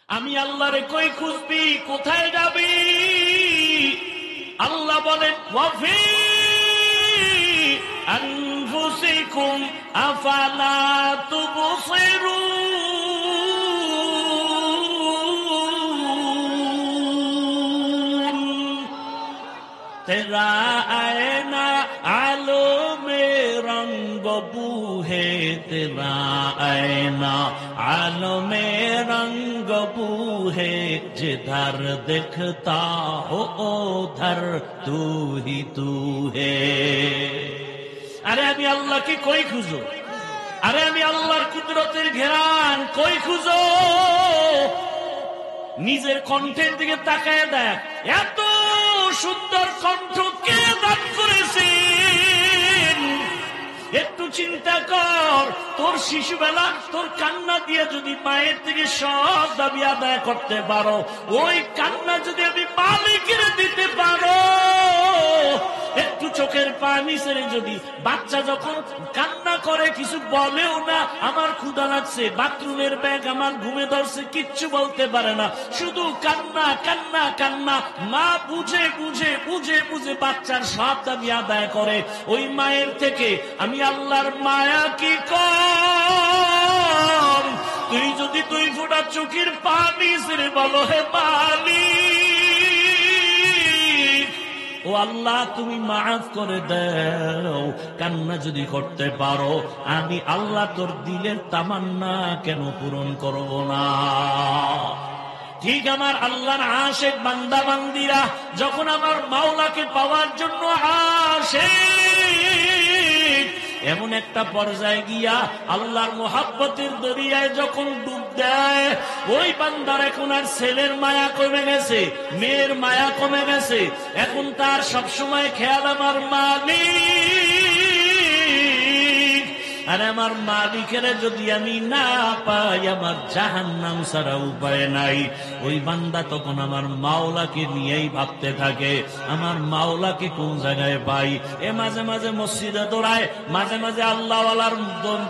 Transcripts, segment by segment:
আমি আল্লাহরে কই খুঁজবি, কোথায় যাবি? আল্লাহ বলেন ওয়াফি আনফুসিকুম আফালা তুবসিরুন। তেরা আয়না আলো মে রঙ্গ বুহে, তেরা আয়না आलो में रंग बूहे, जिधर दिखता हो उधर तू ही तू है। আরে আমি আল্লাহকে কই খুঁজো? আরে আমি আল্লাহর কুদরতের ঘেরান কই খুঁজো? নিজের কণ্ঠের দিকে তাকায় দেখ, এত সুন্দর কণ্ঠ কে দান করেছেন? একটু চিন্তা কর, তোর শিশুবেলা তোর কান্না দিয়ে যদি মায়ের থেকে সব দাবি আদায় করতে পারো, ওই কান্না যদি আমি মালিকের দিতে পারো, একটু চোখের পানি ছেড়ে যদি বাচ্চা যখন কান্না করে কিছু বলেও না, আমার ক্ষুধা লাগছে, বাথরুমের ব্যাগ আমার ঘুমে ধরছে, কিচ্ছু বলতে পারে না, শুধু কান্না কান্না কান্না, মা বুঝে বুঝে বুঝে বুঝে বাচ্চার সব দাবি আদায় করে, ওই মায়ের থেকে আমি আল্লাহর মায়া কি কম? তুই যদি 2 ফোঁটা চোখের পানি ছেড়ে বলো, হে মালিক, ও আল্লাহ তুমি মাফ করে দাও, কান্না যদি করতে পারো, আমি আল্লাহ তোর দিলের তামান্না কেন পূরণ করব না? ঠিক আমার আল্লাহর আশিক বান্দা বান্দিরা যখন আমার মাওলাকে পাওয়ার জন্য আসে, এমন একটা পর্যায়ে গিয়া আল্লাহর মোহাব্বতের দরিয়ায় যখন ডুব দেয়, ওই বান্দার এখন আর ছেলের মায়া কমে গেছে, মেয়ের মায়া কমে গেছে, এখন তার সবসময় খেয়াল আমার মালিক। আর আমার মালিকের যদি আমি না পাই, আমার জাহান্নাম ছাড়া উপায় নাই। ওই বান্দা তখন আমার মাওলাকে নিয়েই ভাবতে থাকে, আমার মাওলাকে কোন জায়গায় পাই? এ মাঝে মাঝে মসজিদে দৌড়ায়, মাঝে মাঝে আল্লাহওয়ালার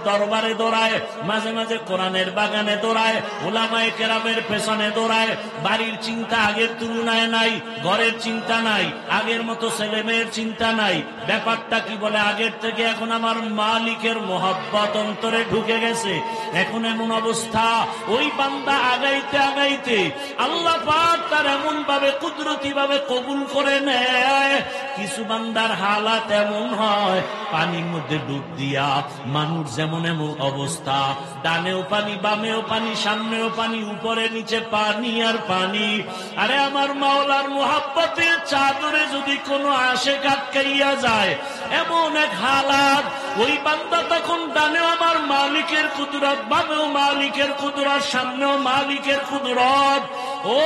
দরবারে দৌড়ায়, মাঝে মাঝে কোরআনের বাগানে দৌড়ায়, উলামায়ে কেরামের পেছনে দৌড়ায়। বাড়ির চিন্তা আগের তুলনায় নাই, ঘরের চিন্তা নাই, আগের মতো ছেলে মেয়ের চিন্তা নাই। ব্যাপারটা কি বলে, আগের থেকে এখন আমার মালিকের মোহাব্বত অন্তরে ঢুকে গেছে। এখন এমন অবস্থা, ওই বান্দা আগাইতে আগাইতে আল্লাহ পাক তার এমন ভাবে কুদরতি ভাবে কবুল করে নেয়। কিছু বান্দার হালাত এমন হয়, পানির মধ্যে ডুব দিয়া মানুষ যেমন এমন অবস্থা, ডানেও পানি, বামেও পানি, সামনেও পানি, উপরে নিচে পানি আর পানি। আরে আমার মাওলার মোহাব্বতের চাদরে যদি কোনো আশিক আটকাইয়া যায়, এমন এক হালাত, ওই বান্দা তখন ডানেও আমার মালিকের কুদরত, বামেও মালিকের কুদরত, সামনেও মালিকের কুদরত। ও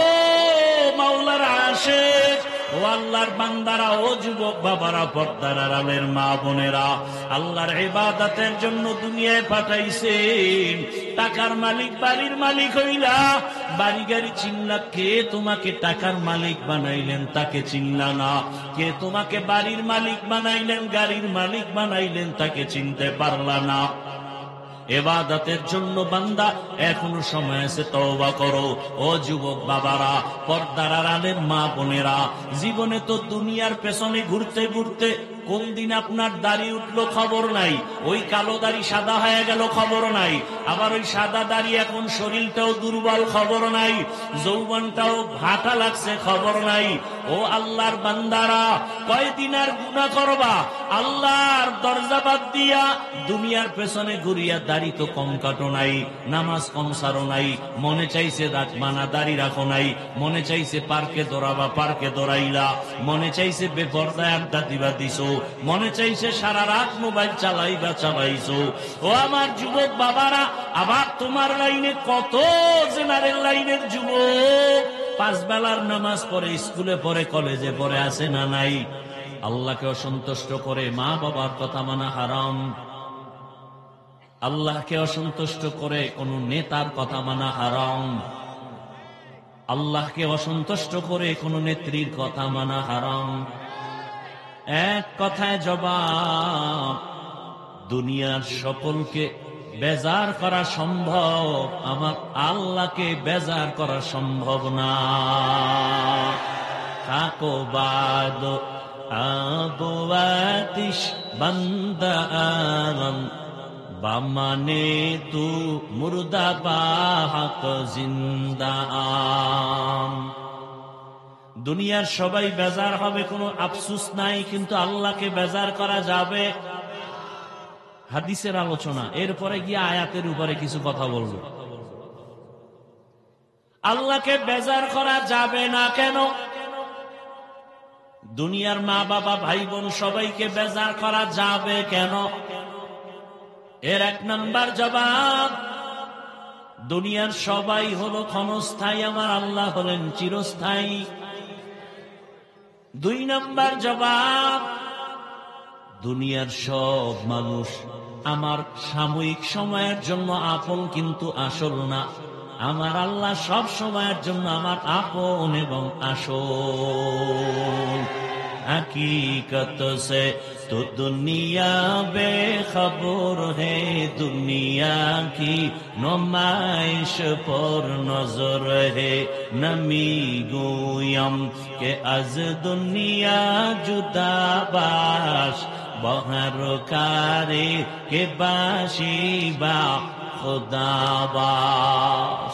মাওলার আশিক, ও আল্লাহর বান্দারা, ও যুবক বাবারা, পর্দার আড়ালের মা বোনেরা, আল্লাহর ইবাদতের জন্য দুনিয়ায় পাঠাইছেন। টাকার মালিক, বাড়ির মালিক হইলা, বাড়ি গাড়ি চিনলা, কে তোমাকে টাকার মালিক বানাইলেন তাকে চিনলা না, কে তোমাকে বাড়ির মালিক বানাইলেন, গাড়ির মালিক বানাইলেন তাকে চিনতে পারলা না। ইবাদতের জন্য বান্দা এখনো সময় আছে, তওবা করো। ও যুবক বাবারা, পর্দার আড়ালের মা বোনেরা, জীবনে তো দুনিয়ার পেছনে ঘুরতে ঘুরতে কোন দিন আপনার দাড়ি উঠলো খবর নাই, ওই কালো দাড়ি সাদা হয়ে গেল খবর নাই, আবার ওই সাদা দাড়ি এখন শরীরটাও দুর্বল খবর নাই, যৌবনটাও ভাটা লাগছে খবর নাই। ও আল্লাহর বান্দারা, কয়দিন আর গুনাহ করবা? আল্লাহর দরজা বাদ দিয়া দুনিয়ার পেছনে ঘুরিয়া দাড়ি তো কম কাটো নাই, নামাজ কম সারো নাই, মনে চাইছে রাখবা না দাড়ি রাখো নাই, মনে চাইছে পার্কে দৌড়াবা পার্কে দৌড়াইলা, মনে চাইছে বেপরদায় আড্ডা দিবা দিছো, মনে চাইছে সারা রাত মোবাইল চালাইবা চালাইছো। ও আমার যুবক বাবারা, আবার তোমার লাইনে কত জেনারেল লাইনের যুবক 5 বেলার নামাজ পড়ে, স্কুলে পড়ে, কলেজে পড়ে, আছে না নাই? আল্লাহকে অসন্তুষ্ট করে মা বাবার কথা মানা হারাম। আল্লাহকে অসন্তুষ্ট করে কোন নেতার কথা মানা হারাম। আল্লাহকে অসন্তুষ্ট করে কোন নেত্রীর কথা মানা হারাম। এক কথায় জবাব, দুনিয়ার সকলকে বেজার করা সম্ভব, আমার আল্লাহকে বেজার করা সম্ভব না। থাকো বাদ আবওয়াতিশ বান্দা আলম বামানে তু মুর্দা বাহাক জিন্দা আম। দুনিয়ার সবাই বেজার হবে, কোনো আফসুস নাই, কিন্তু আল্লাহকে বেজার করা যাবে। হাদিসের আলোচনা, এরপরে গিয়ে আয়াতের উপরে কিছু কথা বলবো। আল্লাহকে বেজার করা যাবে না কেন? দুনিয়ার মা বাবা ভাই বোন সবাইকে বেজার করা যাবে কেন? এর এক নাম্বার জবাব, দুনিয়ার সবাই হলো ক্ষণস্থায়ী, আমার আল্লাহ হলেন চিরস্থায়ী। দুই নাম্বার জবাব, দুনিয়ার সব মানুষ আমার সাময়িক সময়ের জন্য আপন, কিন্তু আসল না। আমার আল্লাহ সব সময়ের জন্য আমার আপন এবং আসল। हकीकत से तो दुनिया बेखबर है, दुनिया की नुमाइश पर नजर है। नमी गोयम के अज दुनिया जुदा बाश, बहर कारे के बाशी बा खुदा बाश।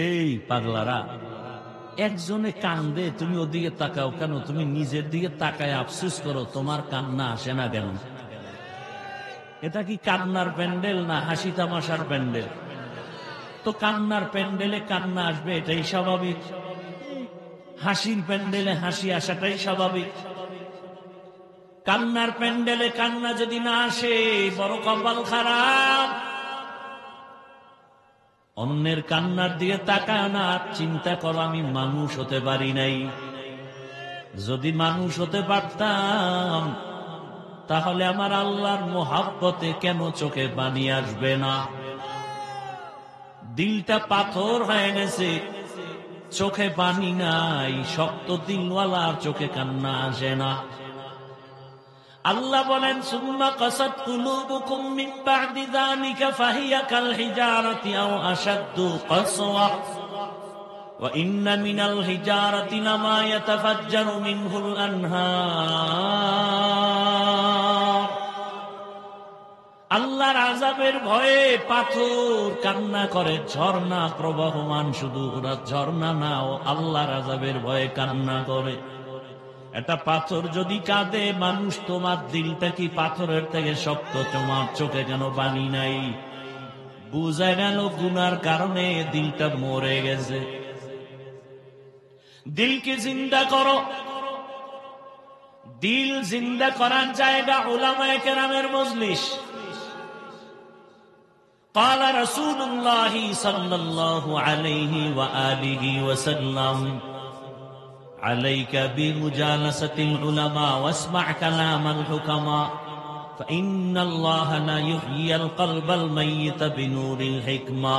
এই পাগলারা, একজনে কান্দে, তুমি ওদিকে তাকাও কেন? তুমি নিজের দিকে তাকায় আফসোস করো, তোমার কান্না আসে না কেন? এটা কি কান্নার প্যান্ডেল না হাসি তামাশার প্যান্ডেল? তো কান্নার প্যান্ডেলে কান্না আসবে, এটাই স্বাভাবিক। হাসির প্যান্ডেলে হাসি আসাটাই স্বাভাবিক। কান্নার প্যান্ডেলে কান্না যদি না আসে, বড় কপাল খারাপ। অন্যের কান্নার দিকে তাকায় না, চিন্তা করো আমি মানুষ হতে পারি নাই। যদি মানুষ হতে পারতাম, তাহলে আমার আল্লাহর মোহাব্বতে কেন চোখে পানি আসবে না? দিলটা পাথর হয়ে গেছে, চোখে পানি নাই, শক্ত দিলওয়ালার চোখে কান্না আসে না। আল্লাহ বলেন, সুম্মা কাসাত কুলুবুকুম মিন বা'দি যালিকা ফাহিয়া কাল হিজারাতি আও আশাদ্দু কাসওয়া ওয়া ইন্না মিনাল হিজারাতি লামা ইয়াতাফাজ্জারু মিনহুল আনহার। আল্লাহর আযাবের ভয়ে পাথর কান্না করে, ঝর্ণা প্রবাহমান, শুধু ওরা ঝর্ণা না, ও আল্লাহর আযাবের ভয়ে কান্না করে। এটা পাথর যদি কাঁদে, মানুষ, তোমার দিলটা কি পাথরের থেকে শক্ত? তোমার চোখে কেন পানি নাই? বুঝা গেল গুনার কারণে দিলটা মরে গেছে। দিলকে জিন্দা করো। দিল জিন্দা করার জায়গা উলামায়ে কেরামের মজলিস। قال رسول الله صلى الله عليه وآله وسلم عليك بمجالسة العلماء واسمع كلام الحكماء فإن الله لا يحيي القلب الميت بنور الحكمة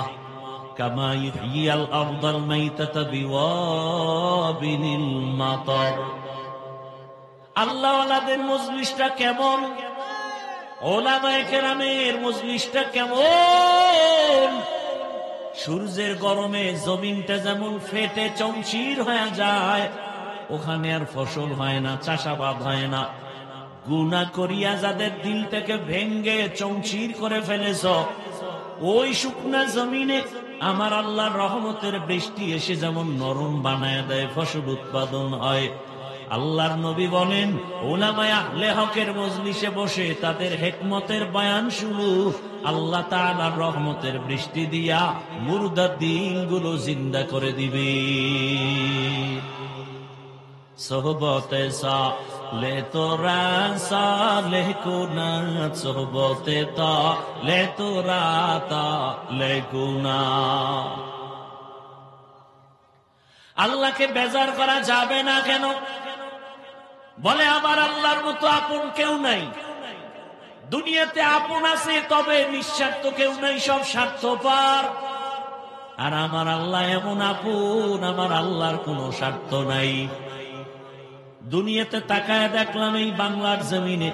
كما يحيي الأرض الميتة بوابل المطر। আল্লাহ ওয়ালাদের মজলিসটা কেমন? উলামায়ে কেরামের মজলিসটা কেমন? সূর্যের গরমে জমিনটা যেমন ফেটে চৌচির হয়ে যায়, ওখানে আর ফসল হয় না, চাষাবাদ হয় না। গুনাহ করিয়া যাদের দিলটাকে ভেঙ্গে চৌচির করে ফেলেছ, ওই শুকনা জমিনে আমার আল্লাহর রহমতের বৃষ্টি এসে যেমন নরম বানায় দেয়, ফসল উৎপাদন হয়। আল্লাহর নবী বলেন, উলামায়ে আহলে হকের মজলিসে বসে তাদের হিকমতের বয়ান শুরু, আল্লাহ তাআলার রহমতের বৃষ্টি দিয়া মুর্দা দিলগুলো জিন্দা করে দিবে। সোহবতে সালে তোরা সালেহ কুনা, সোহবতে তালে তোরা তালে কুনা। আল্লাহকে বেজার করা যাবে না কেন? বলে, আমার আল্লাহর মতো আপন কেউ নাই। দুনিয়াতে আপন আছে, তবে নিঃস্বার্থ কেউ নাই, সব স্বার্থপর। আর আমার আল্লাহ এমন আপন, আমার আল্লাহর কোনো স্বার্থ নাই। দুনিয়াতে তাকায় দেখলাম, এই বাংলার জমিনে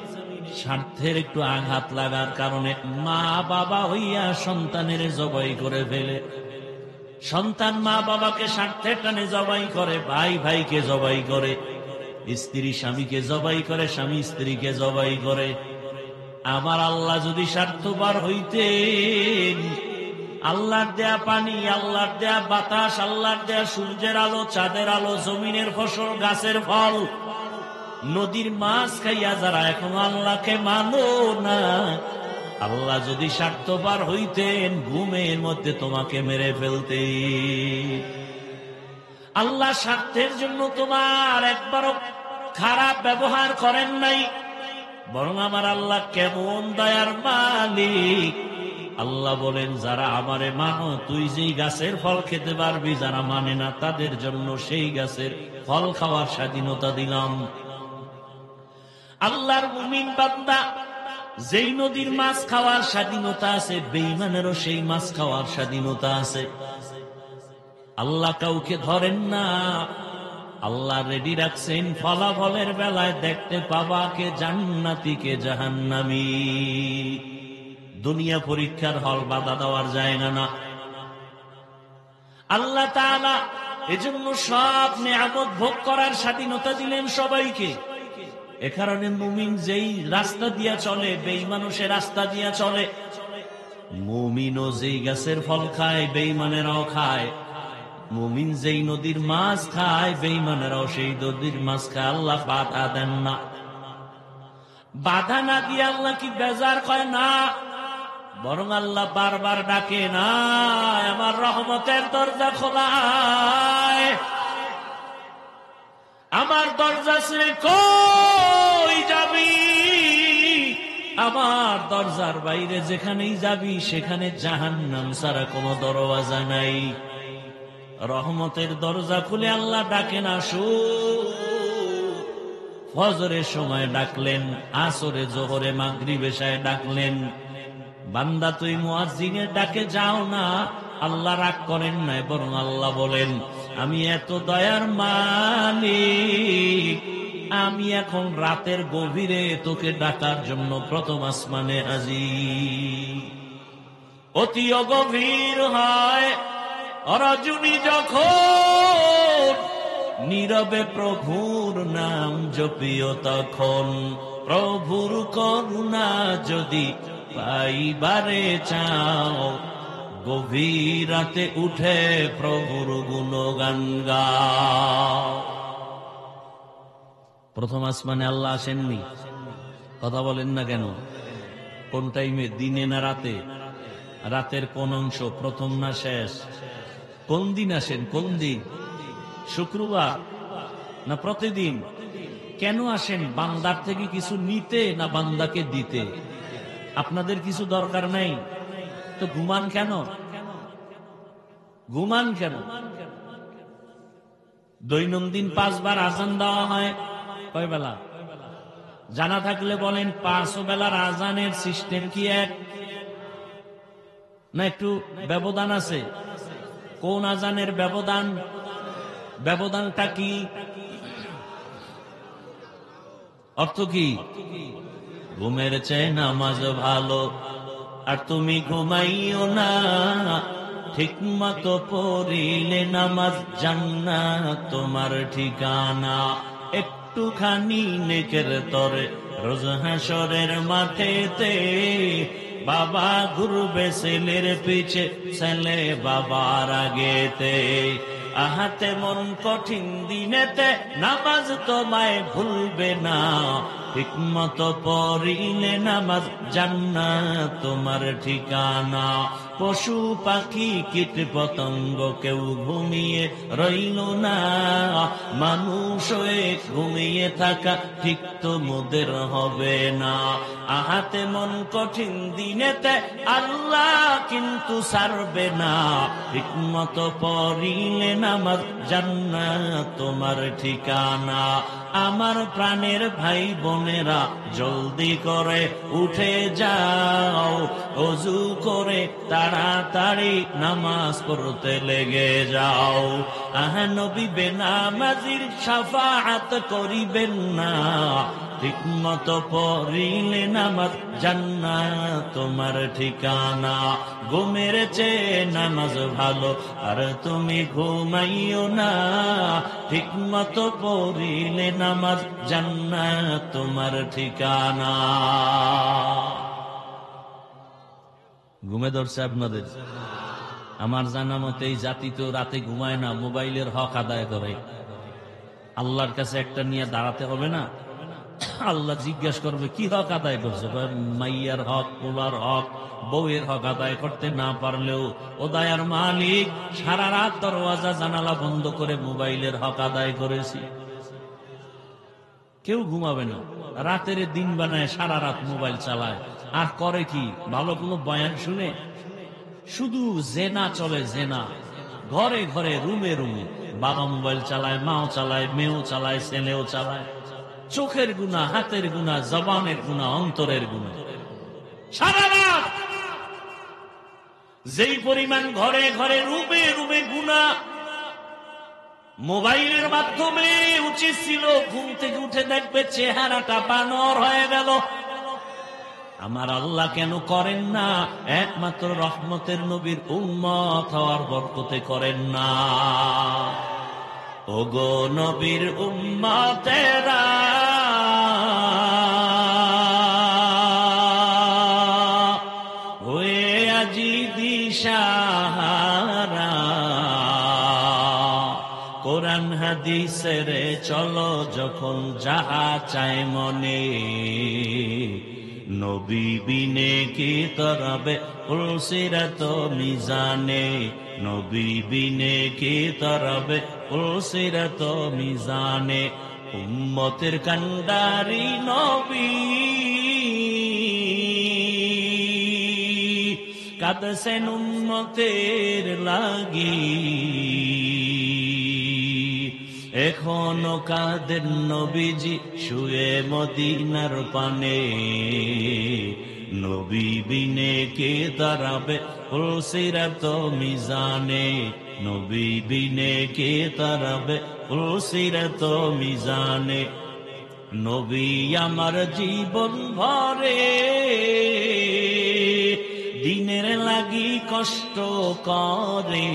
স্বার্থের একটু আঘাত লাগার কারণে মা বাবা হইয়া সন্তানের জবাই করে ফেলে। সন্তান মা বাবাকে স্বার্থের টানে জবাই করে, ভাই ভাইকে জবাই করে, স্ত্রী স্বামীকে জবাই করে, স্বামী স্ত্রীকে জবাই করে। আমার আল্লাহ যদি স্বার্থপর হইতেন, আল্লাহর দেয়া পানি, আল্লাহর দেয়া বাতাস, আল্লাহর দেয়া সূর্যের আলো, চাঁদের আলো, জমিনের ফসল, গাছের ফল, নদীর মাছ খাইয়া যারা এখন আল্লাহকে মানো না, আল্লাহ যদি স্বার্থপর হইতেন ঘুমের মধ্যে তোমাকে মেরে ফেলতে। আল্লাহ স্বার্থের জন্য তোমার একবারও খারাপ ব্যবহার করেন নাই, বরং আমার আল্লাহ কেমন দয়ার মালিক। আল্লাহ বলেন, যারা আমারে মানো, তুই যেই গাছের ফল খেতে পারবি, যারা মানে না তাদের জন্য সেই গাছের ফল খাওয়ার স্বাধীনতা দিলাম। আল্লাহর মুমিন বান্দা, যেই নদীর মাছ খাওয়ার স্বাধীনতা আছে, বেঈমানেরও সেই মাছ খাওয়ার স্বাধীনতা আছে। আল্লাহ কাউকে ধরেন না, আল্লাহ রেডি রাখছেন ফলাফলের বেলায় দেখতে পাবা কে জান্নাতি কে জাহান্নামী। দুনিয়া পরীক্ষার হল, বাধা দেওয়ার জায়গা না। আল্লাহ তাআলা এজন্য সব নিয়ামত ভোগ করার স্বাধীনতা দিলেন সবাইকে। এ কারণে মুমিন যেই রাস্তা দিয়া চলে, বেঈমান সে রাস্তা দিয়া চলে। মুমিনও যেই গাছের ফল খায়, বেঈমানেরাও খায়। মুমিন যেই নদীর মাছ খায়, বেঈমানেরাও সেই নদীর মাছ খায়। আল্লাহ বাধা দেন না। বাধা না দিয়ে আল্লাহ কি বেজার কয় না, বরং আল্লাহ বারবার ডাকে, না আমার রহমতের দরজা খোলা, আমার দরজা ছেড়ে কই যাবি, আমার দরজার বাইরে যেখানেই যাবি সেখানে জাহান্নাম ছাড়া কোনো দরওয়াজা নাই। রহমতের দরজা খুলে আল্লাহ ডাকেন, আসো। ফজরের সময় ডাকলেন, আসরে, জোহরে, মাগরিব, এশায় ডাকলেন। বান্দা তুই মুয়াজ্জিনের ডাকে যাও না, আল্লাহ রাগ করেন নাই, বরং আল্লাহ বলেন, আমি এত দয়ার মালিক, আমি এখন রাতের গভীরে তোকে ডাকার জন্য প্রথম আসমানে হাজির। অতি গভীর হয় রজনী যখন, নীরবে প্রভুর নাম জপিও তখন। প্রভুর করুণা যদি পাইবারে চাও, গভীর রাতে উঠে প্রভুর গুণগান গাও। প্রথম আসমানে আল্লাহ আসেননি? কথা বলেন না কেন? কোন টাইমে, দিনে না রাতে? রাতের কোন অংশ, প্রথম না শেষ? কোন দিন আসেন? কোন দিন? শুক্রবার না প্রতিদিন? কেন আসেন? বান্দার থেকে কিছু নিতে না বান্দাকে দিতে? আপনাদের কিছু দরকার নাই তো ঘুমান কেন? ঘুমান কেন? দৈনন্দিন 5 বার আজান দেওয়া হয়, কয় বেলা? জানা থাকলে বলেন, 5 বেলার আজানের সিস্টেম কি এক না একটু ব্যবধান আছে? কোন আজানের ব্যবধান? ব্যবধানটা কি? অর্থ কি? ঘুমের চেয়ে নামাজ ভালো, আর তুমি ঘুমাইও না, ঠিক মতো পড়িলে নামাজ জান্নাত তোমার ঠিকানা। একটুখানি নেকের তরে রোজ হাসরের মাঠেতে, বাবা ঘুরবে ছেলের পিছে, ছেলে বাবার আগেতে। আহাতে মন কঠিন দিনেতে নামাজ তোমায় ভুলবে না, ঠিক মতো পড়িলে নামাজ জান্নাত তোমার ঠিকানা। পশু পাখি কীট পতঙ্গ কেউ ঘুমিয়ে রইল না, মানুষ হয়ে ঘুমিয়ে থাকা ঠিক তো মোদের হবে না। আহাতে মন কঠিন দিনেতে আল্লাহ কিন্তু ছাড়বে না, ঠিক মতো পড়িলে নামাজ জান্নাত তোমার ঠিকানা। আমার প্রাণের ভাই বোনেরা জলদি করে উঠে যাও, ওযু করে তাড়াতাড়ি নামাজ পড়তে লেগে যাও। নবী বেনামাজির শাফাআত করিবেন না, ঠিক মতো পড়িলে নামাজ জান্নাত তোমার ঠিকানা। ঘুমের চেয়ে নামাজ ভালো, আর তুমি ঘুমাইও না, ঠিক মতো পড়িলে নামাজ জান্নাত তোমার ঠিকানা। ঘুমে ধরছে আপনাদের? আমার জানা মতে এই জাতি তো রাতে ঘুমায় না, মোবাইলের হক আদায় করে। আল্লাহর কাছে একটা নিয়ে দাঁড়াতে হবে না? আল্লাহ জিজ্ঞাসা করবে কি হক আদায় করছে? মাইয়ার হক, পোলার হক, বউয়ের হক আদায় করতে না পারলেও ও দয়ার মালিক সারা রাত দরওয়াজা জানালা বন্ধ করে মোবাইলের হক আদায় করেছি। কেউ ঘুমাবে না, রাতের দিন বানায় সারা রাত মোবাইল চালায়। আর করে কি? ভালো কোনো বয়ান শুনে শুধু জেনা চলে, জেনা ঘরে ঘরে, রুমে রুমে। বাবা মোবাইল চালায়, মাও চালায়, মেয়েও চালায়, ছেলেও চালায়। চোখের গুনাহ, হাতের গুনাহ, জবানের গুনাহ, অন্তরের গুনাহ সারা রাত। যেই পরিমাণ ঘরে ঘরে, রুমে রুমে গুনাহ, মোবাইলের মাধ্যমে উচিত ছিল ঘুম থেকে উঠে দেখবে চেহারাটা বানর হয়ে গেল। আমার আল্লাহ কেন করেন না? একমাত্র রহমতের নবীর উম্মত হওয়ার বরকতে করেন না। ওগো নবীর উম্মতেরা, হয়ে আজি দিশাহারা, কোরআন হাদিসের চলো যখন যাহা চায় মনে, নবী বিনে কি তরবে পুলসিরাত মিজানে, নবী বিনে কি তরবে পুলসিরাত মিজানে। উম্মতের কান্ডারি নবী কাঁদছেন উম্মতের লাগি, এখনো কাঁদেন নবীজি শুয়ে মদিনার পানে, নবী বিনে কে দাঁড়াবে পুলসিরাত মিজানে, নবী বিনে কে দাঁড়াবে পুলসিরাত মিজানে। নবী আমার জীবন ভরে দিনের লাগি কষ্ট করে,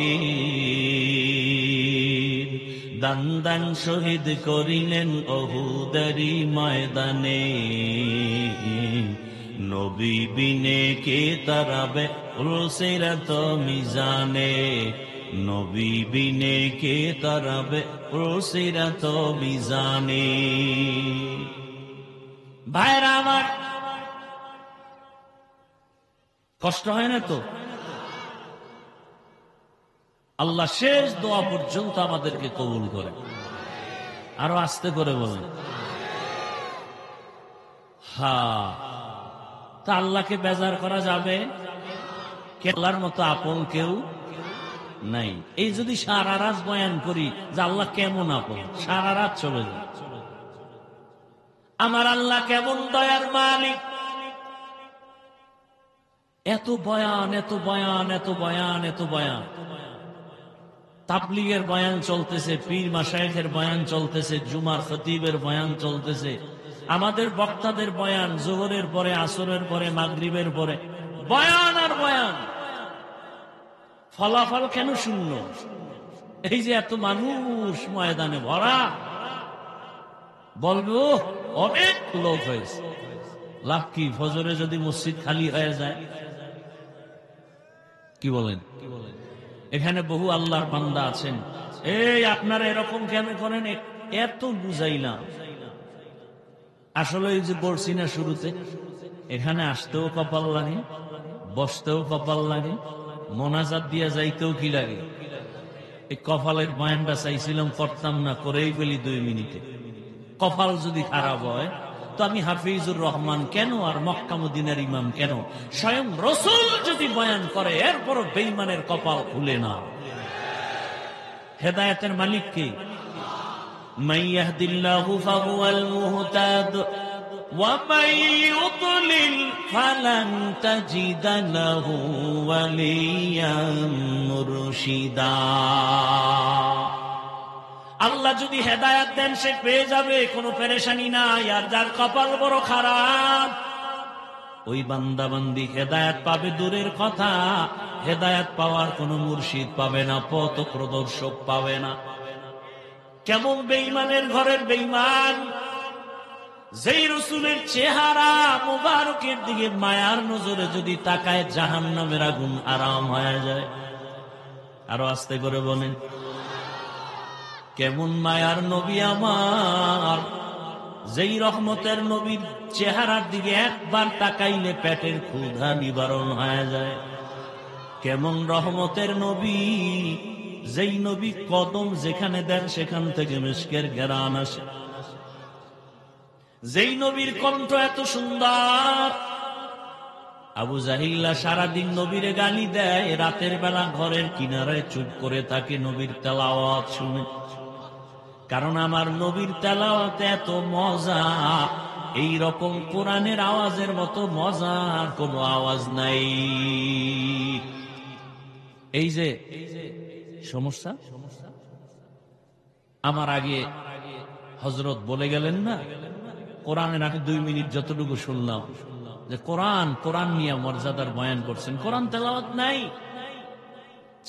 দান দান শহীদ করিলেন উহুদেরই ময়দানে, নবী বিনে কে তারাবে পুলসিরাত মিজানে, নবী বিনে কে তারাবে পুলসিরাত মিজানে। ভাইরা আমার, কষ্ট হয় না তো? আল্লাহ শেষ দোয়া পর্যন্ত আমাদেরকে কবুল করে। আরো আস্তে করে বলেন হ্যাঁ। তা আল্লাহকে বেজার করা যাবে? আল্লাহর মতো আপন কেউ নাই। এই যদি সারা রাত বয়ান করি যে আল্লাহ কেমন আপন, সারা রাত চলে যায়। আমার আল্লাহ কেমন দয়ার মালিক। এত বয়ান, এত বয়ান, এত বয়ান, এত বয়ান। তাবলীগের বয়ান চলতেছে, পীর মাশায়েখের বয়ান চলতেছে, জুমার খতিবের বয়ান চলতেছে, আমাদের বক্তাদের বয়ান যোহরের পরে, আসরের পরে, মাগরিবের পরে, বয়ান আর বয়ান। ফলাফল কেন শূন্য? এই যে এত মানুষ ময়দানে ভরা, বলবো অনেক লোক হয়েছে, লাভ কি? ফজরে যদি মসজিদ খালি হয়ে যায়, কি বলেন? এখানে বহু আল্লাহর বান্দা আছেন, এই আপনারা এরকম কেন করেন? এত বুঝাইলাম। আসলে এই যে বলছি না শুরুতে, এখানে আসতেও কপাল লাগে, বসতেও কপাল লাগে, মোনাজাত দিয়া যাইতেও কি লাগে। এই কপালের বয়ানটা চাইছিলাম, করতাম না, করেই ফেলি 2 মিনিটে। কপাল যদি খারাপ হয় তো আমি হাফিজুর রহমান কেন, আর মক্কা মদিনার ইমাম কেন? স্বয়ং রাসূল যদি বয়ান করে এরপরও বেঈমানের কপাল খুলে না। হেদায়েতের মালিক কে? মান ইয়াহদিল্লাহু ফাহুয়াল মুহতাদ ওয়া মান ইউদ্লিল ফালান তাজিদা লাহু ওয়ালিয়াম মুরশিদা। আল্লাহ যদি হেদায়েত দেন সে পেয়ে যাবে, কোনো পেরেশানি নাই। আর যার কপাল বড় খারাপ, ওই বান্দা বান্দি হেদায়েত পাবে দূরের কথা, হেদায়েত পাওয়ার কোনো মুর্শিদ পাবে না, পথ প্রদর্শক পাবে না। কেমন বেঈমানের ঘরের বেঈমান, যেই রাসূলের চেহারা মুবারকের দিকে মায়ার নজরে যদি তাকায় জাহান্নামের আগুন আরাম হয়ে যায়। আরো আস্তে করে বলেন, কেমন মায়ার নবী আমার, যেই রহমতের নবীর চেহারার দিকে একবার তাকাইলে পেটের ক্ষুধা নিবারণ হয়ে যায়। কেমন রহমতের নবী, যেই নবী কদম যেখানে দেন সেখান থেকে মিশকের ঘেরান আসে। যেই নবীর কণ্ঠ এত সুন্দর, আবু জাহিল্লা সারাদিন নবীরে গালি দেয়, রাতের বেলা ঘরের কিনারায় চুপ করে থাকে নবীর তেলাওয়াত শুনে। কারণ আমার নবীর তেলাওয়াতে এত মজা, এই রকম কোরআনের আওয়াজের মতো মজার কোনো আওয়াজ নাই। এই যে সমস্যা, আমার আগে হযরত বলে গেলেন না, কোরআনের আগে 2 মিনিট যতটুকু শুনলাম যে কোরআন নিয়ে মর্যাদার বয়ান করছেন, কোরআন তেলাওয়াত নাই।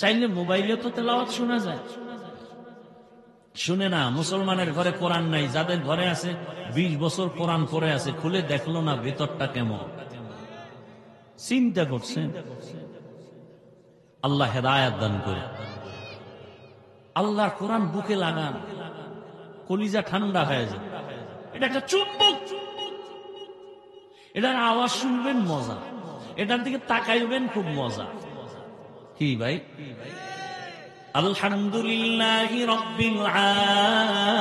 চাইলে মোবাইলে তো তেলাওয়াত শোনা যায়, শুনে না। মুসলমানের ঘরে কোরআন নাই, যাদের ঘরে আছে 20 বছর কোরআন পড়ে আছে, খুলে দেখলো না ভেতরটা কেমন। চিন্তা করছেন? আল্লাহ হেদায়েত দান করে। আল্লাহর কোরআন বুকে লাগান, কলিজা ঠান্ডা হয়ে যায়। এটা একটা চুম্বক, এটার আওয়াজ শুনবেন মজা, এটার দিকে তাকাইবেন খুব মজা। কি ভাই? আলহামদুলিল্লাহি রাব্বিল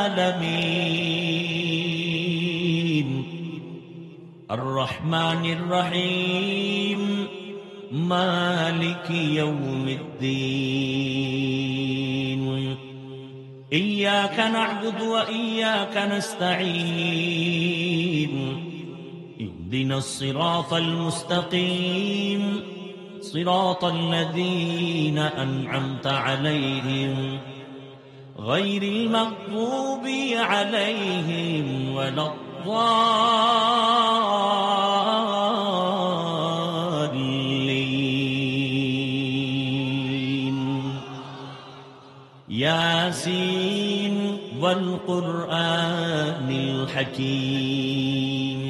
আলামিন আর রহমানির রহিম মালিকি ইয়াউমিদ্দিন ইয়্যাকা না'বুদু ওয়া ইয়্যাকা নাস্তাঈন ইহদিনাস সিরাতাল মুস্তাকিম صراط الذين أنعمت عليهم غير المغضوب عليهم ولا الضالين ياسين والقرآن الحكيم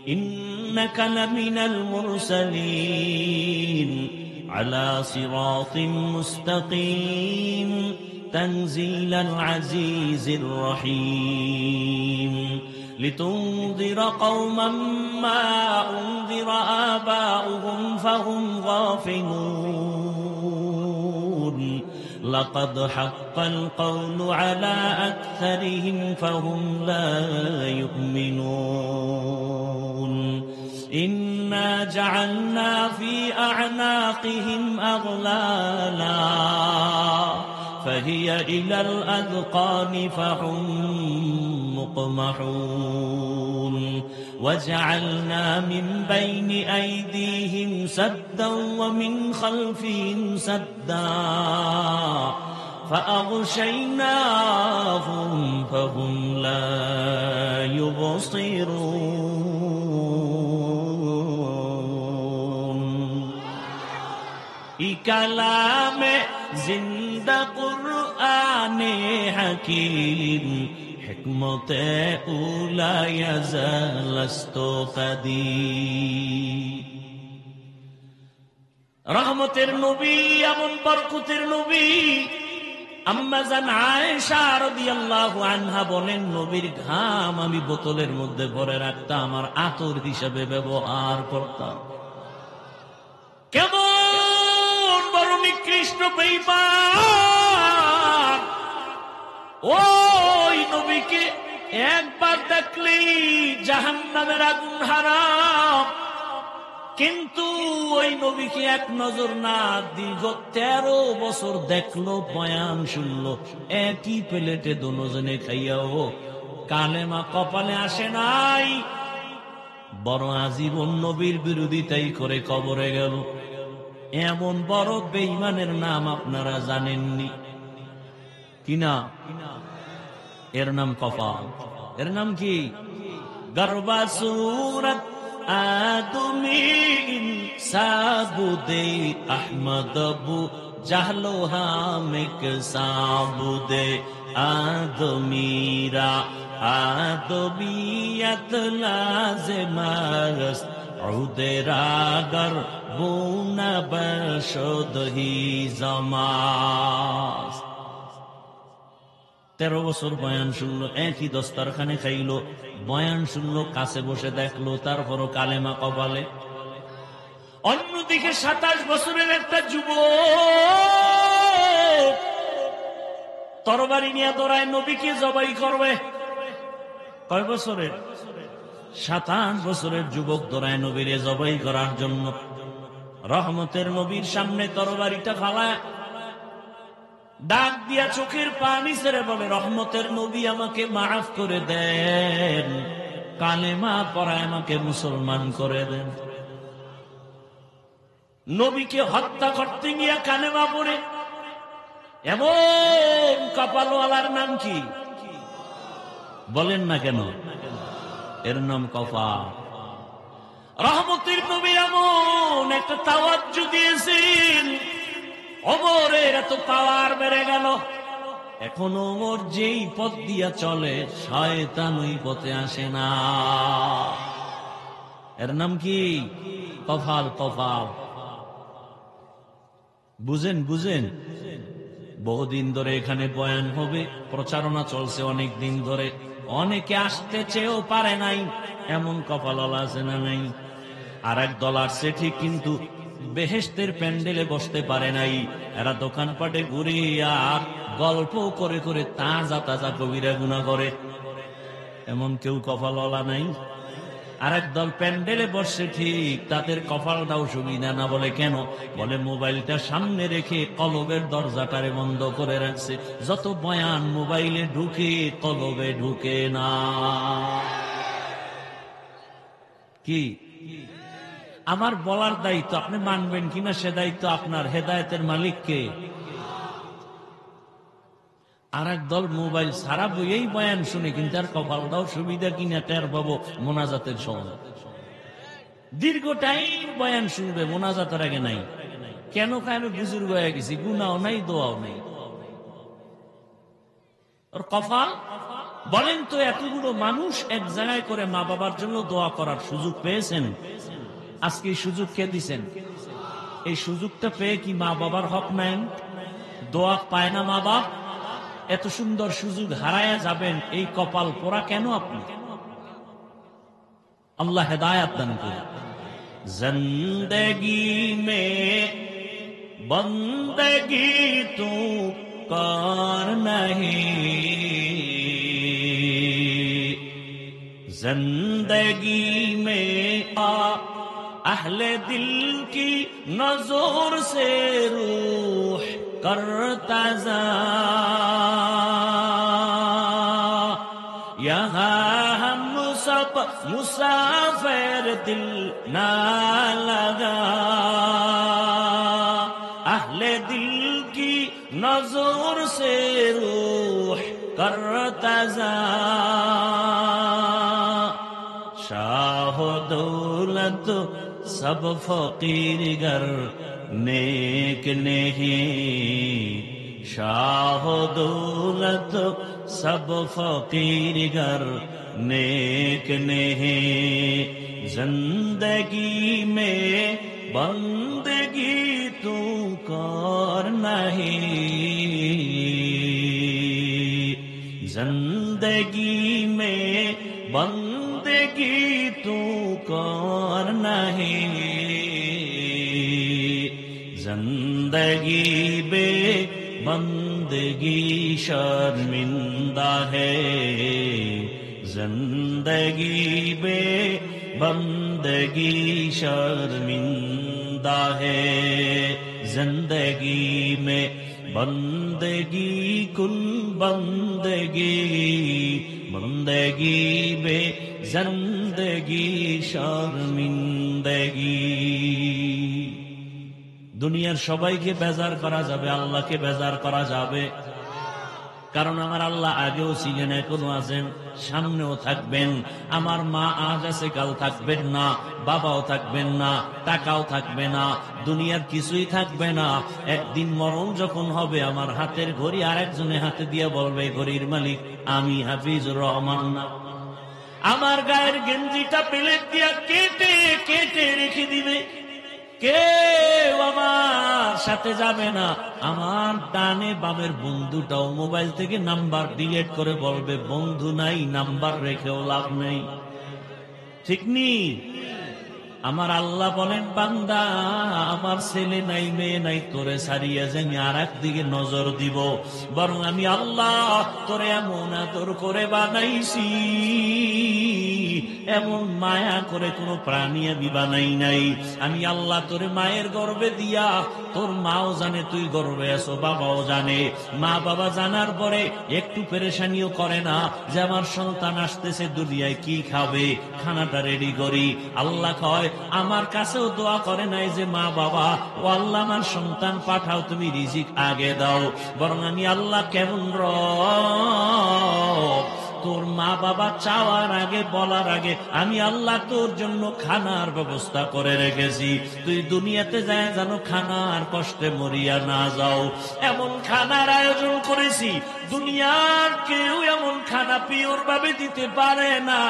إنك لمن المرسلين على صراط مستقيم تنزيل العزيز الرحيم لتنذر قوما ما أنذر آباؤهم فهم غافلون لقد حق القول على أكثرهم فهم لا يؤمنون إنا جعلنا في أعناقهم أغلالا فهي إلى الأذقان فهم مقمحون وجعلنا من بين أيديهم سدا ومن خلفهم سدا فأغشيناهم فهم لا يبصرون كلام زندہ قرآن حکیم حکمت اولا یزال است قدیم রহমতের নবী, এমন বরকতের নবী। আম্মা জান আয়েশা রাদিয়াল্লাহু আনহা বলেন, নবীর ঘাম আমি বোতলের মধ্যে ভরে রাখতাম, আমার আতর হিসেবে ব্যবহার করতাম। কেমন বড় নিকৃষ্ট বেঈমান! ওই নবীকে একবার দেখলেই জাহান্নামের আগুন হারাম। কিন্তু ওই নবীকে এক নজর না, দীর্ঘ 13 বছর দেখলো, বয়ান শুনলো, একই প্লেটে দুজনে খাইয়াও কালেমা কপালে আসে নাই, বড় আজীবন নবীর বিরোধিতাই করে কবরে গেল। এমন বড় বেঈমানের নাম আপনারা জানেননি কিনা? এর নাম কপাল। এর নাম কি? গর্বা সুরত আদমি সাবুদে আহমদ বু জাহলো হামিক সাবুদে আদমিরা আদমিয়ত লাজমাস উদেরাগর বুনা বশদহি জামাস। 13 বছর বয়ান শুনলো, একই দস্তারখানে খাইলো, বয়ান শুনলো, কাছে বসে দেখলো, তারপরও কালেমা কপালে। অন্যদিকে 27 বছরের একটা যুবক তরবারি নিয়ে দৌড়ায়, নবীকে জবাই করবে। কয় বছরের? 27 বছরের যুবক দৌড়ায় নবীরে জবাই করার জন্য। রহমতের নবীর সামনে তরবারিটা ফালায় ডাক দিয়া চোখের পানি ছেড়ে বলে, রহমতের নবী আমাকে মাফ করে দেন, কালেমা পড়ায় আমাকে মুসলমান করে দেন। নবীকে হত্যা করতে গিয়া কালেমা পড়ে এমন কপালওয়ালার নাম কি বলেন না কেন? এর নাম কপাল। রহমতের নবী এমন একটা তাওয়াজ্জু দিয়েছেন, ওমরের এত পাওয়ার বেড়ে গেল। এখন ওমর যেই পথ দিয়া চলে, শয়তান ওই পথে আসে না। এর নাম কি? কপাল। কপাল বুঝেন? বুঝেন? বহুদিন ধরে এখানে বয়ান হবে, প্রচারণা চলছে অনেক দিন ধরে, অনেকে আসতে চেয়েও পারে নাই, এমন কপালওয়ালা আছে না নাই? আর এক দল আসছে ঠিক, কিন্তু বেহেশতের প্যান্ডেলে বসতে পারে নাই। এরা দোকানপাটে ঘুরে আর গল্প করে করে তাজা তাজা কবিরা গুনাহ করে। এমন কেউ কপালওয়ালা নাই? আর এক দল প্যান্ডেলে বসছে ঠিক, তাদের কপালটাও সুবিধা না। বলে কেন? বলে মোবাইলটা সামনে রেখে কলবের দরজাটারে বন্ধ করে রাখছে, যত বয়ান মোবাইলে ঢুকে কলবে ঢুকে না। কি আমার বলার দায়িত্ব, আপনি মানবেন কিনা সে দায়িত্ব আপনার। হেদায়েতের মালিককে। আর এক দল মোবাইল সারা বইয়েই বয়ান শুনে, কিন্তু আর কপালটাও সুবিধা কিনা টের পাবো মোনাজাতের সময়। দীর্ঘ টাইম বয়ান শুনবে, মোনাজাতের আগে নাই। কেন? আমি বুজুর্গ হয়ে গেছি, গুনাও নাই, দোয়াও নাই। ওর কপাল। বলেন তো, এতগুলো মানুষ এক জায়গায় করে মা বাবার জন্য দোয়া করার সুযোগ পেয়েছেন? আজকে এই সুযোগ কে দিছেন? এই সুযোগটা পেয়ে কি মা বাবার হক নাই? দোয়া পায় না মা বাপ? এত সুন্দর সুযোগ হারায়া যাবেন, এই কপাল পোড়া কেন আপনি? আল্লাহ হেদায়েত দান করুন। জিন্দেগি মে বন্দেগি তু কর নাহি, জিন্দেগি মে अहले दिल की नजर से रूह करता जा, यहाँ हम सब मुसाफिर दिल ना लगा, अहले दिल की नजर से रूह करता जा, शाह दौलत सब फकीर गर नेक नहीं, शाह दौलत सब फकीर गर नेक नहीं, जिंदगी में बंदगी तू कर नहीं, जिंदगी में बंदगी तू कर नहीं, जिंदगी बे बंदगी शर्मिंदा है, जिंदगी बे बंदगी शर्मिंदा है, जिंदगी में बंदगी कुल बंदगी, बंदगी में जिंदगी शर्मिंदगी। দুনিয়ার সবাইকে বেজার করা যাবে, আল্লাহকে বেজার করা যাবে? কারণ আমার আল্লাহ আগেও ছিলেন, এখনো আছেন, সামনেও থাকবেন। আমার মা আজ আছে, কাল থাকবেন না, বাবাও থাকবেন না, টাকাও থাকবে না, দুনিয়ার কিছুই থাকবে না। একদিন মরণ যখন হবে, আমার হাতের ঘড়ি আরেকজনে হাতে দিয়ে বলবে, ঘড়ির মালিক আমি হাফিজুর রহমান না। আমার গায়ের গেঞ্জিটা প্লেট দিয়া কেটে কেটে রেখে দিবে, কেউ আমার সাথে যাবে না। আমার ডানে বামের বন্ধুটাও মোবাইল থেকে নাম্বার ডিলিট করে বলবে, বন্ধু নাই, নাম্বার রেখেও লাভ নেই। ঠিক নি? আমার আল্লাহ বলেন, বান্দা আমার ছেলে নাই, মেয়ে নাই, তোরে ছাড়িয়ে যে আমি আর একদিকে নজর দিব। বরং আমি আল্লাহ তোরে এমন আদর করে বানাইছি, এমন মায়া করে কোনো প্রাণী আমি বানাই নাই। আমি আল্লাহ তোরে মায়ের গর্ভে দিয়া, তোর মাও জানে তুই গর্ভে আছো, বাবাও জানে। মা বাবা জানার পরে একটু পেরেশানিও করে না যে আমার সন্তান আসতেছে, দুনিয়ায় কি খাবে, খানাটা রেডি করি। আল্লাহ কয়, আমার কাছেও দোয়া করে নাই যে মা বাবা, ও আল্লাহ আমার সন্তান পাঠাও, তুমি রিজিক আগে দাও। বরং আমি আল্লাহ কেমন রব, তোর মা বাবা চাওয়ার আগে, বলার আগে আমি আল্লাহ তোর জন্য খানার ব্যবস্থা করে রেখেছি। তুই দুনিয়াতে যায় যেন খানার কষ্টে মরিয়া না যাও, এমন খানার আয়োজন করেছি। দুনিয়ার কেউ এমন খানা পিওর ভাবে দিতে পারে না।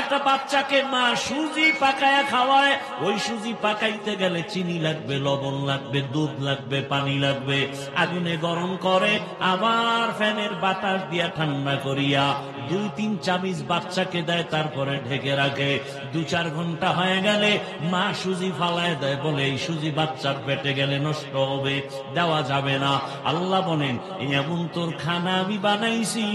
একটা বাচ্চাকে মা সুজি পাকায়া খাওয়ায়, ওই সুজি পাকাইতে গেলে চিনি লাগবে, লবণ লাগবে, দুধ লাগবে, পানি লাগবে। আগুনে গরম করে, আবার ফ্যানের বাতাস দিয়া ঠান্ডা করিয়া 2-3 চামচ বাচ্চাকে দেয়, তারপরে ঢেকে রাখে। 2-4 ঘন্টা হয়ে গেলে মা সুজি ফালায় দেয়, বলে এই সুজি বাচ্চার পেটে গেলে নষ্ট হবে, দেওয়া যাবে না। আল্লাহ বলেন, এমন তোর খানা আমি বানাইছি।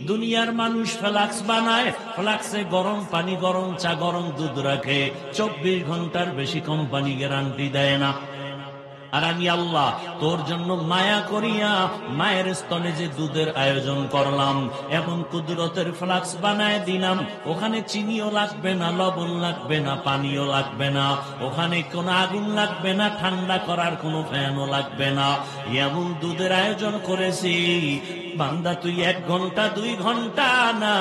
দুনিয়ার মানুষ ফ্লাক্স বানায়, ফ্লাক্সে গরম পানি, গরম চা, গরম দুধ রাখে, 24 ঘন্টার বেশি কোম্পানি গ্যারান্টি দেয় না। আর আমি আল্লাহ তোর জন্য মায়া করিয়া মায়ের স্তনে যে দুধের আয়োজন করলাম, এমন কুদরতের ফ্লাক্স বানায় দিলাম। ওখানে চিনিও লাগবে না, লবণ লাগবে না, পানিও লাগবে না, ওখানে কোনো আগুন লাগবে না, ঠান্ডা করার কোনো ফ্যানও লাগবে না। এমন দুধের আয়োজন করেছি, বান্দা তুই 1 ঘন্টা 2 ঘন্টা না,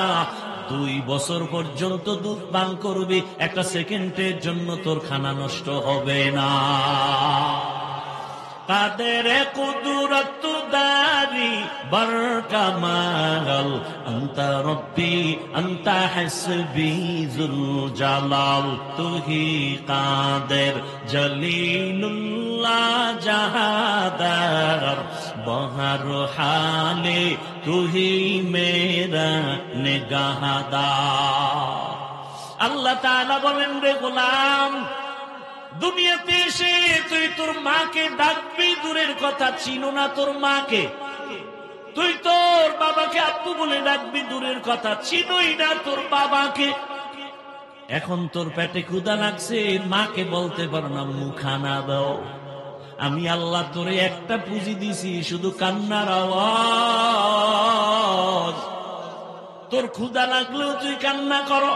2 বছর পর্যন্ত দুধ পান করবি, একটা সেকেন্ডের জন্য তোর খানা নষ্ট হবে না। কাদের কুদরত দারি বর কামাল, আনতা রব্বি আনতা হাসবি যুল জালাল, তুহি কাদের জলিলুল্লাহ জাহাদার, বহর হালে তুহি মেরা নিগাহদার। আল্লাহ তাআলা বলেন, রে গোলাম, দুনিয়াতে এসে তুই তোর মাকে ডাকবি, দূরের কথা চিনো না তোর মাকে। তুই তোর বাবাকে আব্বু বলে ডাকবি, দূরের কথা চিনোই না তোর বাবাকে। এখন তোর পেটে ক্ষুধা লাগছে, মাকে বলতে পারো না মুখানা দাও। আমি আল্লাহ তোরে একটা পুঁজি দিছি, শুধু কান্নার আওয়াজ। তোর ক্ষুধা লাগলেও তুই কান্না করো,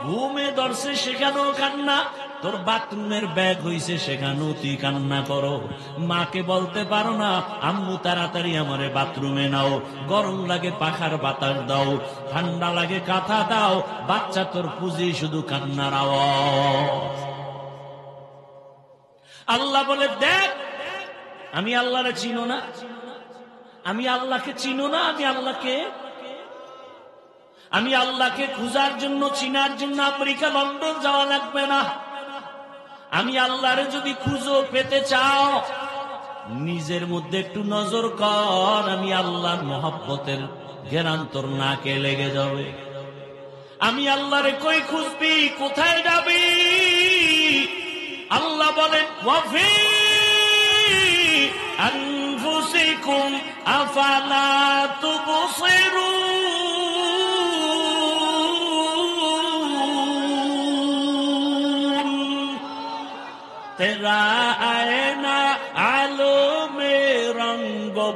ঘুমে ধরছে সেখানেও কান্না, তোর বাথরুমের ব্যাগ হইছে সেখানেও তুই কান্না করো। মাকে বলতে পারো না, আম্মু তাড়াতাড়ি আমারে বাথরুমে নাও, গরম লাগে পাখার বাতাস দাও, ঠান্ডা লাগে কাঁথা দাও। বাচ্চা তোর পুঁজি শুধু কান্নার আওয়াজ। আল্লাহ বলে, দেখ আমি আল্লাহরে চিনো না, আমি আল্লাহকে চিনো না। আমি আল্লাহকে খুঁজার জন্য, চিনার জন্য আমেরিকা, লন্ডন যাওয়া লাগবে না। আমি আল্লাহরে যদি খুঁজো, পেতে চাও, নিজের মধ্যে একটু নজর কর। আমি আল্লাহর মহব্বতের ঘেরান তোর নাকে লেগে যাবে। আমি আল্লাহরে কই খুঁজবি, কোথায় যাবি? আল্লাহ বলেন, ওয়াফি আনফুসিকুম আফালা তুবসিরুন।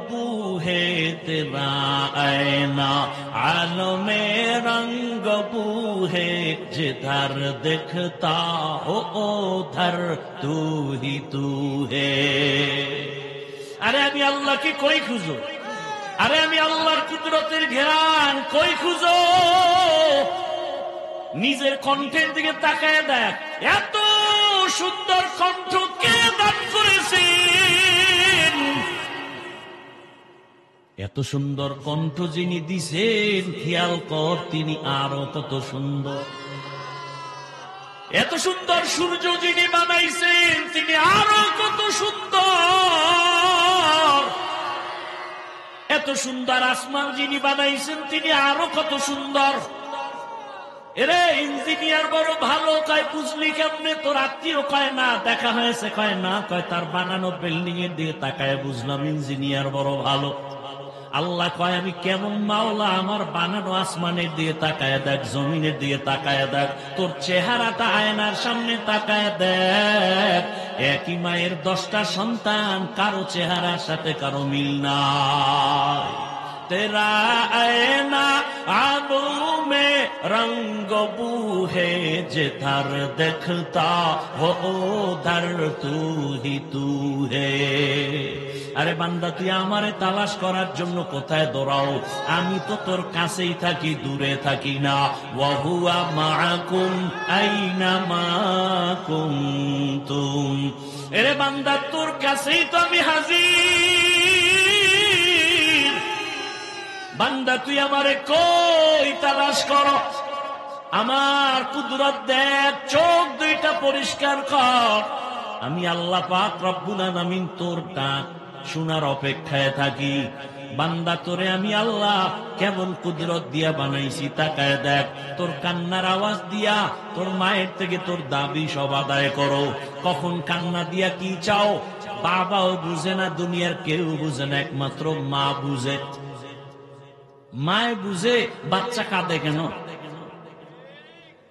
बूहे तेरा ऐना आलमे रंग बूहे जिधर दिखता हो उधर तू ही तू है। আরে আমি আল্লাহকে কই খুঁজো, আরে আমি আল্লাহর কুদরতের ঘেরান কই খুঁজো? নিজের কণ্ঠের দিকে তাকায় দেখ, এত সুন্দর কণ্ঠ কে দান করেছেন? এত সুন্দর কণ্ঠ যিনি দিছেন, খেয়াল কর তিনি আরো কত সুন্দর। এত সুন্দর সূর্য যিনি বানাইছেন, তিনি আরো কত সুন্দর। এত সুন্দর আসমান যিনি বানাইছেন, তিনি আরো কত সুন্দর। এরে ইঞ্জিনিয়ার বড় ভালো, কয় বুঝলি কেমনে? তোর আত্মীয় কয় না, দেখা হয়েছে কয় না, কয় তার বানানো বিল্ডিং এর দিকে তাকায় বুঝলাম ইঞ্জিনিয়ার বড় ভালো। আল্লাহ কয় আমি কেমন মাওলা, আমার বানানো আসমানের দিকে তাকায় দেখ, জমিনের দিকে তাকায় দেখ, তোর চেহারাটা আয়নার সামনে তাকায় দেখ। একই মায়ের 10টা সন্তান, কারো চেহারার সাথে কারো মিল নাই। तेरा ऐना आंखों में रंग बूहे जिधर देखता हो उधर तू ही तू है। আরে বান্দা তুই আমারে তালাশ করার জন্য কোথায় দৌড়াও? আমি তো তোর কাছেই থাকি, দূরে থাকি না। ওয়া হুয়া মাআকুম আইনা মা কুনতুম। এরে বান্দা তোর কাছেই তো আমি হাজির। বান্দা তুই আমারে কই তালাশ করো? আমার কুদরত দেখ, চোখ দুইটা পরিষ্কার কর। আমি আল্লাহ পাক রব্বুল আলামিন তোর ডাক শোনার অপেক্ষায় থাকি। বান্দা তোরে আমি আল্লাহ কেমন কুদরত দিয়া বানাইছি তাকায় দেখ। তোর কান্নার আওয়াজ দিয়া তোর মায়ের থেকে তোর দাবি সব আদায় করো। কখন কান্না দিয়া কি চাও বাবাও বুঝে না, দুনিয়ার কেউ বুঝে না, একমাত্র মা বুঝে। মায় বুঝে বাচ্চা কাঁদে কেন।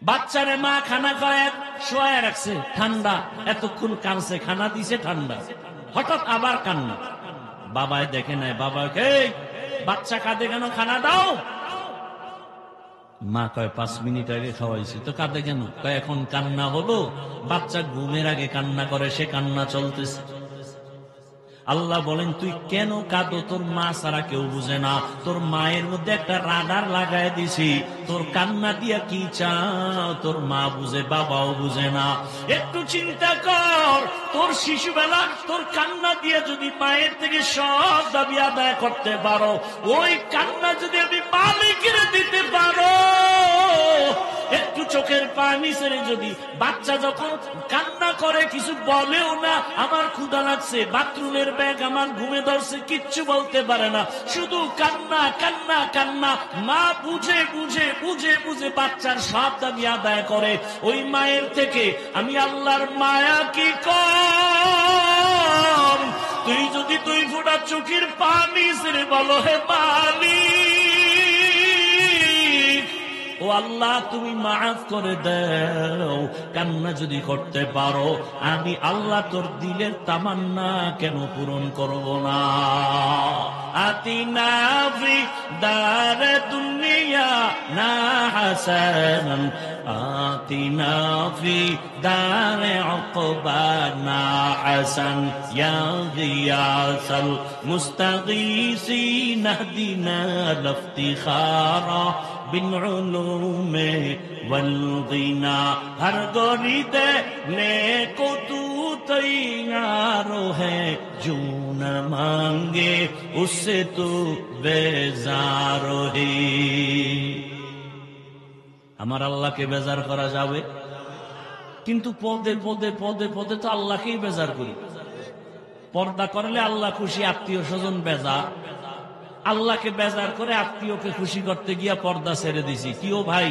বাচ্চারে মা খানা খায় শোয়া রাখছে, ঠান্ডা, এতক্ষণ কানছে, খানা দিছে ঠান্ডা, হঠাৎ আবার কান্না। বাবায় দেখে নাই, বাবাকে বাচ্চা কাঁদে কেন, খানা দাও। মা কয় 5 মিনিট আগে খাওয়াইছি, তো কাঁদে কেন? কয় এখন কান্না হলো, বাচ্চা ঘুমের আগে কান্না করে, সে কান্না চলতেছে। আল্লাহ বলেন তুই কেন কাঁদো? তোর মা ছাড়া কেউ বুঝে না। তোর মায়ের মধ্যে একটা রাডার লাগায় দিছি, তোর কান্না দিয়া কি চাও তোর মা বুঝে, বাবাও বুঝে না। একটু চিন্তা কর, তোর শিশুবেলা তোর কান্না দিয়ে যদি মায়ের থেকে সব দাবি আদায় করতে পারো, ওই কান্না যদি আমি মালিকের দিতে পারো, একটু চোখের পানি ছেড়ে যদি বাচ্চা যখন কান্না করে কিছু বলেও না, আমার ক্ষুধা লাগছে, বাথরুমের ব্যাগ আমার ঘুমে ধরছে, কিচ্ছু বলতে পারে না, শুধু কান্না কান্না কান্না। মা বুঝে বুঝে বুঝে বুঝে বাচ্চার সব দাবি আদায় করে। ওই মায়ের থেকে আমি আল্লাহর মায়া কি কম? তুই যদি 2 ফোঁটা চোখের পানি ছেড়ে বলো হে মালিক, ও আল্লাহ তুমি মাফ করে দাও, কান্না যদি করতে পারো, আমি আল্লাহ তোর দিলের তামান্না কেন পূরণ করব না? আতিনা ফি দারে দুনিয়া না হাসানান আতিনা ফি দারে উকবা না হাসান ইয়া গিয়াসাল মুস্তাগীসিন ইহদিনা লিফতিখারা بالعلوم والغنا ہر گوری دینے کو تو تیار ہے، جو نہ مانگے اس سے تو بیزار ہے۔ আমার আল্লাহকে বেজার করা যাবে? কিন্তু পদে পদে পদে পদে তো আল্লাহকেই বেজার করি। পর্দা করলে আল্লাহ খুশি, আত্মীয় স্বজন বেজার। আল্লাহকে বেজার করে আত্মীয়কে খুশি করতে গিয়া পর্দা ছেড়ে দিছি। কিও ভাই?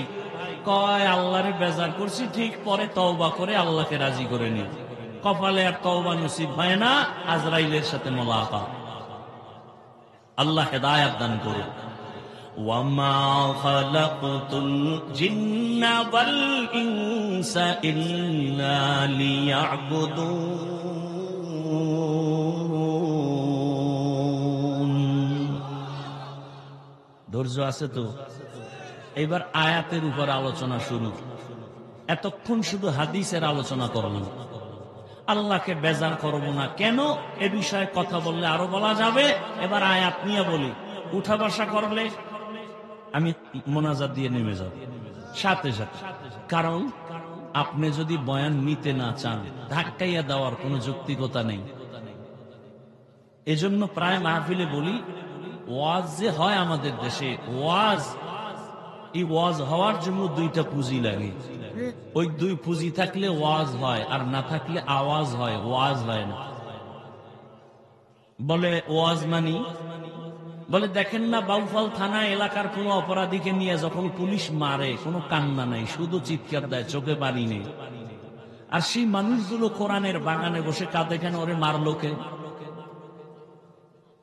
কয় আল্লাহরে বেজার করছি ঠিক, পরে তওবা করে আল্লাহকে রাজি করে নি। কপালে আর তওবা নসিব হয় না, আজরাইলের সাথে মোলাকাত। আল্লাহ হেদায়েত দান করুন। ওয়ামা খালাকতুল জিন্না ওয়াল ইনসা ইল্লা লিয়াবুদুন। ধৈর্য আছে তো? এবার আয়াতের উপর আলোচনা শুরু। এতক্ষণ শুধু হাদিসের আলোচনা করলাম। আল্লাহকে বেজার করব না কেন, এ বিষয়ে কথা বললে আরো বলা যাবে। এবার আয়াত নিয়ে বলি, উঠা বসা করলে আমি মোনাজাত দিয়ে নেমে যাব সাথে সাথে। কারণ আপনি যদি বয়ান নিতে না চান, ধাক্কাইয়া দেওয়ার কোনো যৌক্তিকতা নেই। এজন্য প্রায় মাহফিলে বলি, ওয়াজ যে হয় আমাদের দেশে, ওয়াজ, এই ওয়াজ হওয়ার জন্য দুইটা পুঁজি লাগে। ওই দুই পুঁজি থাকলে ওয়াজ হয়, আর না থাকলে আওয়াজ হয়, ওয়াজ হয় না। বলে ওয়াজ মানি, বলে দেখেন না বাউফল থানা এলাকার কোন অপরাধীকে নিয়ে যখন পুলিশ মারে, কোনো কান্না নাই, শুধু চিৎকার দেয়, চোখে পানি নেই। আর সেই মানুষগুলো কোরআনের বাগানে বসে কাঁদে কেন? ওরে মারলো কে?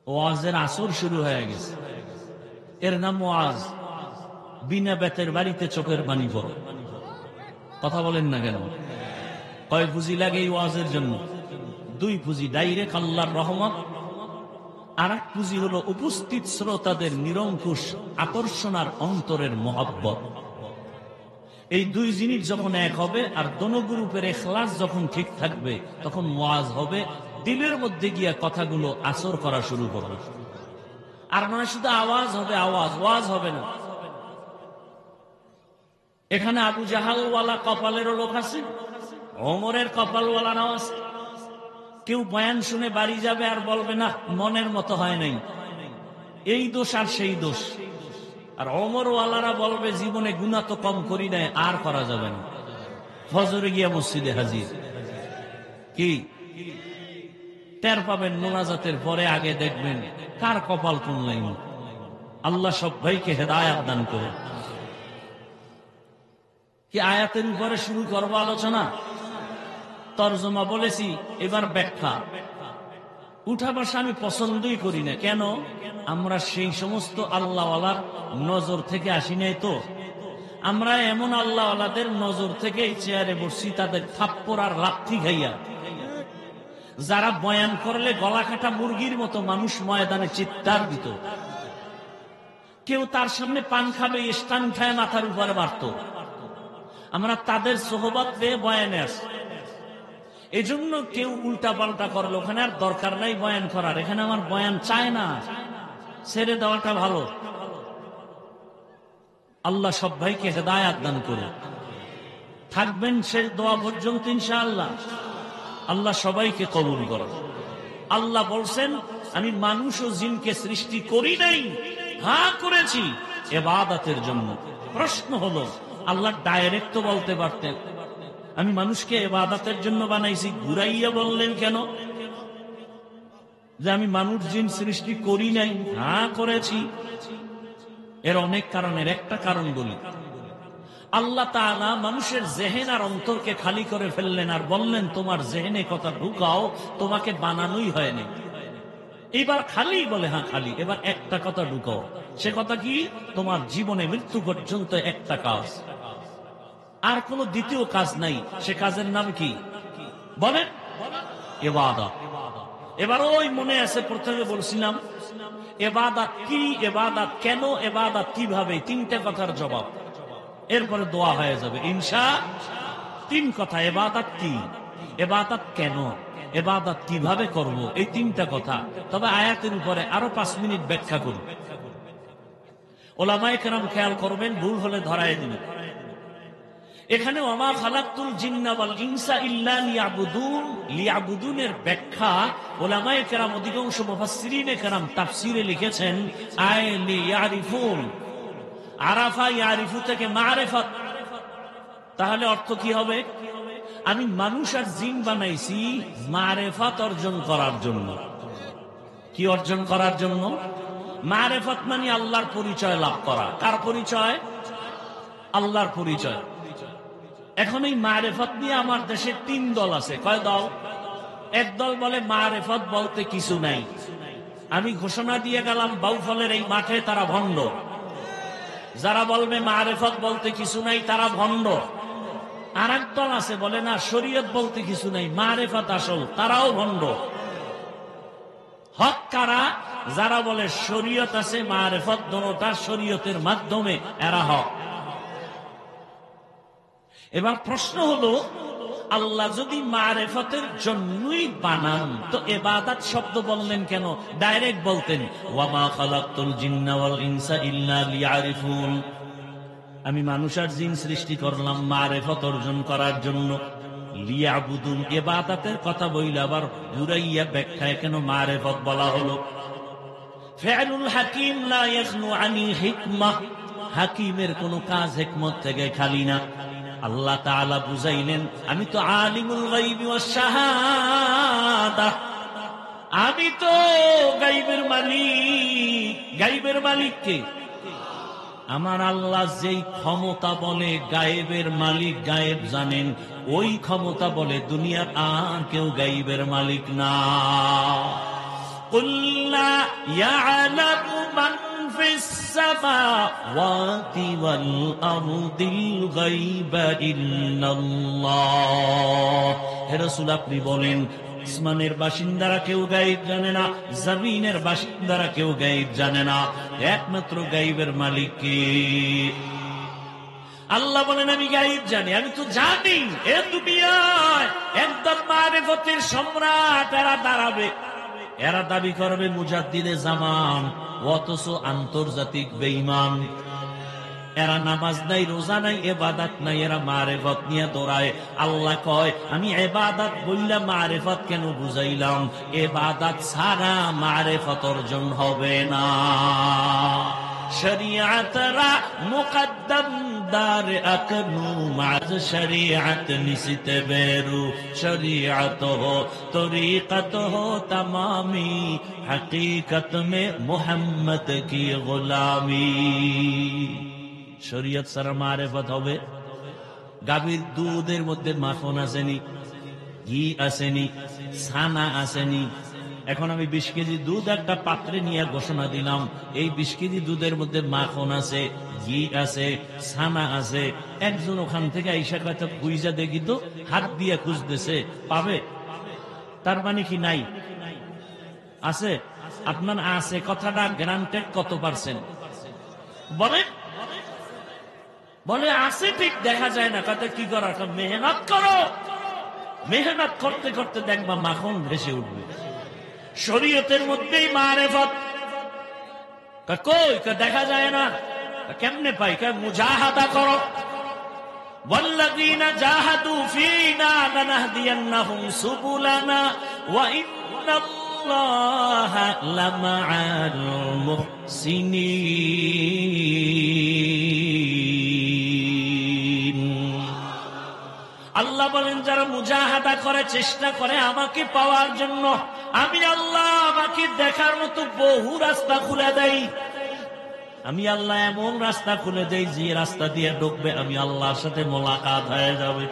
ওয়াজের আসর শুরু হয়ে গেছে, এর নাম ওয়াজ। বিনা বেতের বাড়িতে চোখের পানি পড়ে। কথা বলেন না কেন? কয় পুঁজি লাগে এই ওয়াজের জন্য? দুই পুঁজি, ডাইরেক্ট আল্লাহর রহমত, আর এক পুঁজি হলো উপস্থিত শ্রোতাদের নিরঙ্কুশ আকর্ষণার অন্তরের মহব্বত। এই দুই জিনিস যখন এক হবে আর দোনো গ্রুপের ইখলাস যখন ঠিক থাকবে, তখন ওয়াজ হবে, দিলের মধ্যে গিয়া কথাগুলো আসর করা শুরু করবে। আর নয় শুধু আওয়াজ হবে, আওয়াজ, ওয়াজ হবে না। এখানে আবু জাহালওয়ালা কপালেরও লোক আছে, ওমরের কপালওয়ালারাও আছে। কেউ বয়ান শুনে বাড়ি যাবে আর বলবে না মনের মতো হয় নাই, এই দোষ আর সেই দোষ। আর ওমরওয়ালারা বলবে জীবনে গুনাহ তো কম করি নাই, আর করা যাবে না, ফজরে গিয়া মসজিদে হাজির। কি টের পাবেন মোনাজাতের পরে, আগে দেখবেন কার কপাল কোন লাইন। আল্লাহ সবাইকে হেদায়েত দান করে। কি আয়াতের উপরে শুরু করবো আলোচনা? তরজমা বলেছি, এবার ব্যাখ্যা। উঠা বসা আমি পছন্দই করি না। কেন? আমরা সেই সমস্ত আল্লাহওয়ালার নজর থেকে আসি নাই তো। আমরা এমন আল্লাহওয়ালাদের নজর থেকে চেয়ারে বসছি, তাদের থাপ্পড় আর লাথি খাইয়া, যারা বয়ান করলে গলা কাটা মুরগির মতো মানুষ ময়দানে চিৎকার দিত। কেউ তার সামনে পান খাবে, স্টান খায় মাথার উপরে মারত। আমরা তাদের সোহবত পেয়ে বয়ানে আসি। এজন্য কেউ উল্টা পাল্টা করলো, ওখানে আর দরকার নাই বয়ান করার, এখানে আমার বয়ান চায় না, ছেড়ে দেওয়াটা ভালো। আল্লাহ সব ভাইকে হেদায়েত দান করে। থাকবেন শেষ দোয়া পর্যন্ত ইনশাআল্লাহ। আল্লাহ সবাইকে কবুল করে। আল্লাহ বলছেন, আমি মানুষ ও জিনকে সৃষ্টি করি নাই, হ্যাঁ করেছি ইবাদতের জন্য। প্রশ্ন হলো, আল্লাহ ডাইরেক্ট তো বলতে পারতেন আমি মানুষকে ইবাদতের জন্য বানাইছি, ঘুরাইয়া বললেন কেন যে আমি মানুষ জিন সৃষ্টি করি নাই? হ্যাঁ করেছি। এর অনেক কারণের একটা কারণ বলি। আল্লাহ তাআলা মানুষের জেহেন আর অন্তরকে খালি করে ফেললেন আর বললেন, তোমার জেহেনে কথা ঢুকাও, তোমাকে বানানোই হয়নি। এবার খালি বলে, হ্যাঁ খালি। এবার একটা কথা ঢুকাও, সে কথা কি? তোমার জীবনে মৃত্যু পর্যন্ত একটা কাজ, আর কোন দ্বিতীয় কাজ নাই। সে কাজের নাম কি বলেন? ইবাদত। এবার ওই মনে আছে প্রথমে বলছিলাম ইবাদত কি, ইবাদত কেন, ইবাদত কিভাবে, তিনটা কথার জবাব। এরপরে দোয়া হয়ে যাবে ইনশাআল্লাহ। তিন কথা, ইবাদত কি, ইবাদত কেন, ইবাদত কিভাবে করব, এই তিনটা কথা। তবে আয়াতের উপরে আরো 5 মিনিট ব্যাখ্যা করব। ওলামায়ে কেরাম খেয়াল করবেন, ভুল হলে ধরায় দিবেন। এখানে ওমা খালাকতুল জিন্না ওয়াল ইনসা ইল্লা লিয়াবুদুন, লিয়াবুদুনের ব্যাখ্যা উলামায়ে কেরাম অধিকাংশ মুফাসসিরিনে কেরাম তাফসীরে লিখেছেন আই লিয়ারিফুন। আরাফা ইয়ারিফু থেকে মারিফাত। তাহলে অর্থ কি হবে? আমি মানুষ আর জিন বানাইছি মারিফাত অর্জন করার জন্য। কি অর্জন করার জন্য? মারিফাত মানে আল্লাহর পরিচয় লাভ করা। কার পরিচয়? আল্লাহর পরিচয়। এখন এই মারেফত নিয়ে আমার দেশে 3 দল আছে। কয় দল? এক দল বলে মারেফত বলতে কিছু নাই। আমি ঘোষণা দিয়ে গেলাম বাউফলের এই মাঠে, তারা ভণ্ড। যারা বলবে মারেফত বলতে কিছু নাই, তারা ভণ্ড। আর এক দল আছে বলে না, শরীয়ত বলতে কিছু নাই, মারেফত আসল, তারাও ভণ্ড। হক কারা? যারা বলে শরীয়ত আছে মারেফত দোনোটা শরীয়তের মাধ্যমে এরা হক। এবার প্রশ্ন হলো, আল্লাহ যদি মারেফতের জন্যই বানান তো ইবাদত শব্দ বললেন কেন? ডাইরেক্ট বলতেন ওয়ামা খালাকতুল জিন্না ওয়াল ইনসা ইল্লা লিয়ারিফুন, আমি মানুষ আর জিন সৃষ্টি করলাম মারেফত অর্জন করার জন্য। লিয়াবুদুন, ইবাদতের কথা বইলে আবার ঘুরাইয়া ব্যাখ্যায় কেন মারেফত বলা হলো? ফিআলুল হাকিম লা ইয়াখনু আনিল হিকমাহ, হাকিমের কোন কাজ হিকমত থেকে খালি না। আল্লাহ তাআলা বুঝাইলেন আমি তো আলিমুল গায়বি ওয়াশ শাহাদাহ, আমি তো গায়বের মালিক। গায়বের মালিক কে? আমার আল্লাহ যেই ক্ষমতা বলে গায়েবের মালিক গায়েব জানেন, ওই ক্ষমতা বলে দুনিয়ার আর কেউ গায়েবের মালিক না। কুল লা ইয়ালামু মান ফিস সামাওয়াতি ওয়াল আরদিল গায়বা ইল্লাল্লাহ। হে রাসূল আপনি বলেন আসমানের বাসিন্দারা কেউ গায়েব জানে না, জমিনের বাসিন্দারা কেউ গায়েব জানে না, একমাত্র গায়েবের মালিক কে? আল্লাহ বলেন আমি গায়েব জানি। আমি তো জানি এ দুনিয়ায় একদম মারেফতের সম্রাট এরা দাঁড়াবে, এরা দাবি করবে মুজাদ্দিদে জামান, অথচ আন্তর্জাতিক বেঈমান। এরা নামাজ নাই, রোজা নাই, ইবাদত নাই, এরা মারেফত নিয়ে দৌড়ায়। আল্লাহ কয় আমি ইবাদত বললাম মারেফত কেন বুঝাইলাম? ইবাদত ছাড়া মারেফত অর্জন হবে না। শরীয়তরা মুকদ্দম দার আকনু মাজ শরীয়ত নিসিতে বেরু, শরীয়ত হো তরিকত হো তমামি, হकीकत में मोहम्मद की गुलामी। শরীয়ত ছাড়া মারেফত হবে? গাভীর দুধের মধ্যে মাখন আসেনি, ঘি আসেনি, ছানা আসেনি। এখন আমি 20 কেজি দুধ একটা পাত্রে নিয়ে ঘোষণা দিলাম এই 20 কেজি দুধের মধ্যে মাখন আছে, ঘি আছে, ছানা আছে। একজন ওখান থেকে আইসা কথা খুঁজা দেখি তো, হাত দিয়ে খুঁজতেছে, পাবে? তার মানে কি নাই? আছে? আপনার আছে কথাটা গ্রান্টেড কত পার্সেন্ট? বলেন। বলে আছে ঠিক, দেখা যায় না। কথা কি করার? মেহনত করো, মেহনত করতে করতে দেখবা মাখন ভেসে উঠবে। শরীয়তের মধ্যেই মারেফত কই? দেখা যায় না। কেমনে পাই? মুজাহাদা করো। ওয়াল্লাযীনা জাহাদু ফীনা লানাহদিয়ান্নাহুম সুবুলানা ওয়া ইন্নাল্লাহা লামাআল মুহসিনিন। আল্লাহ বলেন যারা মুজাহাদা করে, চেষ্টা করে আমাকে পাওয়ার জন্য, আমি আল্লাহ আমাকে দেখার মতো বহু রাস্তা খুলে দেই। আমি আল্লাহ এমন রাস্তা খুলে দেই যে রাস্তা দিয়ে ঢুকবে আমি আল্লাহর সাথে মোলাকাত হয়ে যাবে।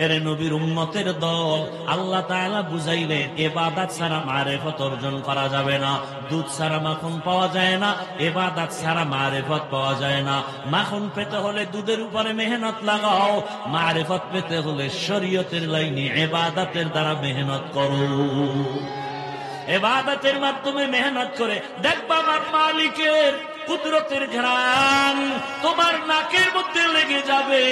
এর নবীর উম্মতের দল আল্লাহ তাআলা বুঝাইলেন ইবাদত ছাড়া মারেফত অর্জন করা যাবে না। দুধ ছাড়া মাখন পাওয়া যায় না, ইবাদত ছাড়া মারেফত পাওয়া যায় না। মাখন পেতে হলে দুধের উপরে মেহনত লাগাও, মারেফত পেতে হলে শরীয়তের লাইনে ইবাদতের দ্বারা মেহনত করো। ইবাদতের মাধ্যমে মেহনত করে দেখবা আমার মালিকের কুদরতের ঘ্রাণ তোমার নাকের মধ্যে লেগে যাবে।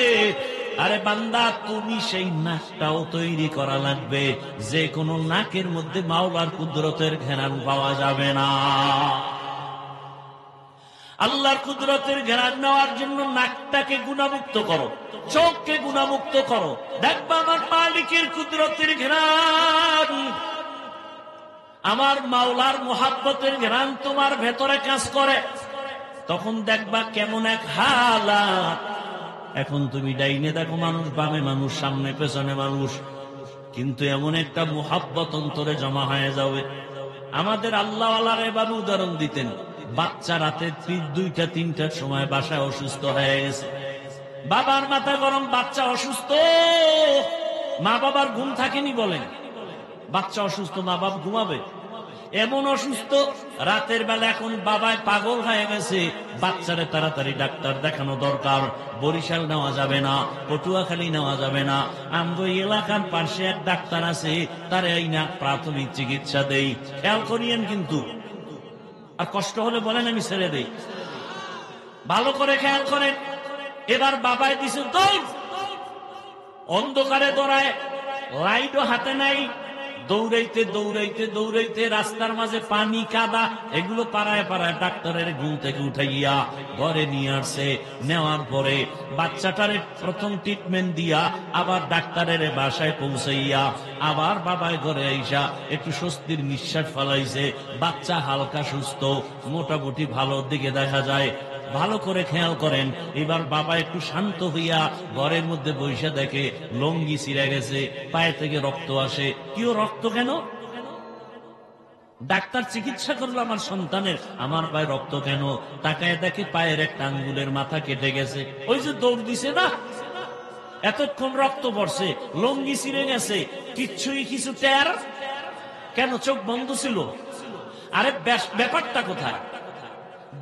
আরে বান্দা, তুমি সেই নাকটাও তৈরি করা লাগবে, যে কোনো নাকের মধ্যে মাওলার কুদরতের ঘ্রাণ পাওয়া যাবে না। আল্লাহর কুদরতের ঘ্রাণ নেওয়ার জন্য নাকটাকে গুণামুক্ত করো, চোখকে গুণামুক্ত করো, দেখবা আমার মালিকের কুদরতের ঘ্রাণ, আমার মাওলার মুহাব্বতের ঘ্রাণ তোমার ভেতরে কাজ করে। তখন দেখবা কেমন এক হালাত। এখন তুমি ডাইনে দেখো মানুষ, বামে মানুষ, সামনে পেছনে মানুষ, কিন্তু এমন একটা মুহাব্বত অন্তরে জমা হয়ে যাবে। আমাদের আল্লাহওয়ালারা এভাবে উদাহরণ দিতেন, বাচ্চা রাতে 2টা 3টার সময় বাসায় অসুস্থ হয়ে গেছে, বাবার মাথা গরম, বাচ্চা অসুস্থ, মা বাবার ঘুম থাকেনি বলেন। বাচ্চা অসুস্থ, মা বাপ ঘুমাবে? এমন অসুস্থ রাতের বেলা এখন বাবায় পাগল হয়ে গেছে, বাচ্চারে তাড়াতাড়ি ডাক্তার দেখানো দরকার। বরিশাল নেওয়া যাবে না, পটুয়াখালী নেওয়া যাবে না, আমগো এলাকার পাশে এক ডাক্তার আছে, তারে এই না প্রাথমিক চিকিৎসা দেই। খেয়াল করিয়েন কিন্তু আর কষ্ট হলে বলেন আমি ছেড়ে দেই। ভালো করে খেয়াল করেন, এবার বাবায় দিছে দৌড়, অন্ধকারে দৌড়ায়, লাইটও হাতে নাই, দৌড়াইতে দৌড়াইতে দৌড়াইতে রাস্তার মাঝে পানি কাদা, এগুলো পাড়ায় পাড়ায় ডাক্তারের ঘুম থেকে উঠাইয়া ঘরে নিয়ে আসছে। নেওয়ার পরে বাচ্চাটারে প্রথম ট্রিটমেন্ট দিয়া আবার ডাক্তারের বাসায় পৌঁছাইয়া আবার বাবায় ঘরে আইসা একটু স্বস্তির নিঃশ্বাস ফেলাইছে। বাচ্চা হালকা সুস্থ, মোটামুটি ভালোর দিকে দেখা যায়। ভালো করে খেয়াল করেন, এবার বাবা একটু শান্ত হইয়া ঘরের মধ্যে বসে দেখে লঙ্গি ছিঁড়ে গেছে, পায়ে থেকে রক্ত আসে। কিও রক্ত কেন? ডাক্তার চিকিৎসা করলো আমার সন্তানের, আমার পায়ে রক্ত কেন? তাকায় দেখে পায়ের একটা আঙ্গুলের মাথা কেটে গেছে। ওই যে দৌড় দিছে না, এতক্ষণ রক্ত পড়ছে, লঙ্গি ছিঁড়ে গেছে, কিছু টের কেন? চোখ বন্ধ ছিল। আরে ব্যাপারটা কোথায়?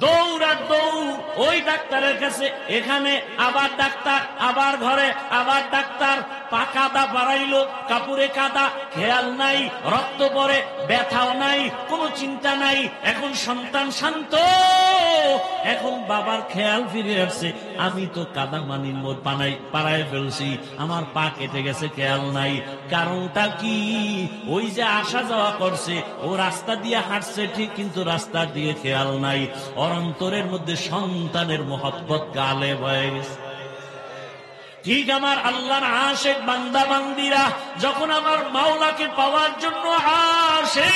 দৌড় আর দৌড় ওই ডাক্তারের কাছে, এখানে আবার ডাক্তার, আবার ঘরে আবার ডাক্তার। পা কাদা বাড়াইলো, কাপড়ে কাদা, খেয়াল নাই, রক্ত পড়ে, ব্যথাও নাই, কোনো চিন্তা নাই। এখন সন্তান শান্ত, এখন বাবার খেয়াল ফিরে আসছে, আমি তো কাদা মানির পাড়ায় ফেলছি, আমার পা কেটে গেছে, খেয়াল নাই। কারণটা কি? ওই যে আসা যাওয়া করছে, ও রাস্তা দিয়ে হাঁটছে ঠিক, কিন্তু রাস্তা দিয়ে খেয়াল নাই। অন্তরের মধ্যে সন্তানের মহব্বত গালেব হয়ে গেছে। ঠিক আমার আল্লাহর আশিক বান্দা বান্দিরা যখন আমার মাওলাকে পাওয়ার জন্য আসে,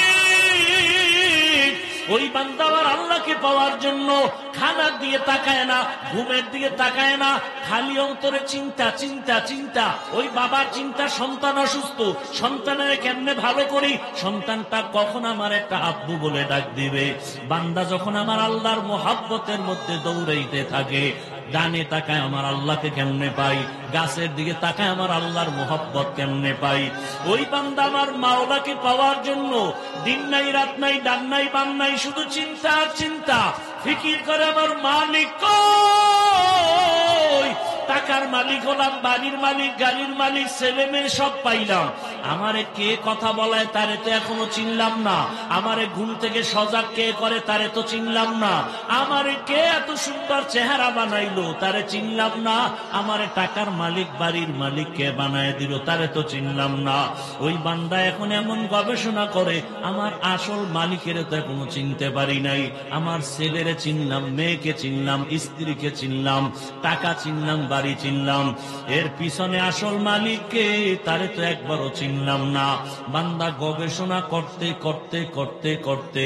ওই বান্দা আমার আল্লাহকে পাওয়ার জন্য খানার দিকে তাকায় না, ঘুমের দিকে তাকায় না, খালি অন্তরে চিন্তা চিন্তা চিন্তা। ওই বাবার চিন্তা, সন্তান অসুস্থ, সন্তানের কেমনে ভালো করি, সন্তানটা কখন আমার একটা আব্বু বলে ডাক দিবে। বান্দা যখন আমার আল্লাহর মোহাব্বতের মধ্যে দৌড়াইতে থাকে, ডানে তাকায় আমার আল্লাহকে কেমনে পাই, গাছের দিকে তাকায় আমার আল্লাহর মোহব্বত কেমনে পাই। ওই বান্দা আমার মাওলাকে পাওয়ার জন্য দিন নাই রাত নাই, ডান নাই বাম নাই, শুধু চিন্তা আর চিন্তা, ফিকির করে আমার মালিক কই। টাকার মালিক হলাম, বাড়ির মালিক, গাড়ির মালিক, ছেলে মেয়ে সব পাইলাম, আমারে কে কথা বলায় তারে তো এখনো চিনলাম না। আমারে ঘুম থেকে সজাগ কে করে তারে তো চিনলাম না। আমারে কে এত সুন্দর চেহারা বানাইলো তারে চিনলাম না। আমারে টাকার মালিক, বাড়ির মালিক কে বানায় দিল তারে তো চিনলাম না। ওই বান্দা এখন এমন গবেষণা করে, আমার আসল মালিকের তো এখনো চিনতে পারি নাই। আমার ছেলেরে চিনলাম, মেয়েকে চিনলাম, স্ত্রীকে চিনলাম, টাকা চিনলাম, বাড়ি চিনলাম, এর পিছনে আসল মালিককে তারে তো একবারও চিনলাম না। বান্দা গবেষণা করতে করতে করতে করতে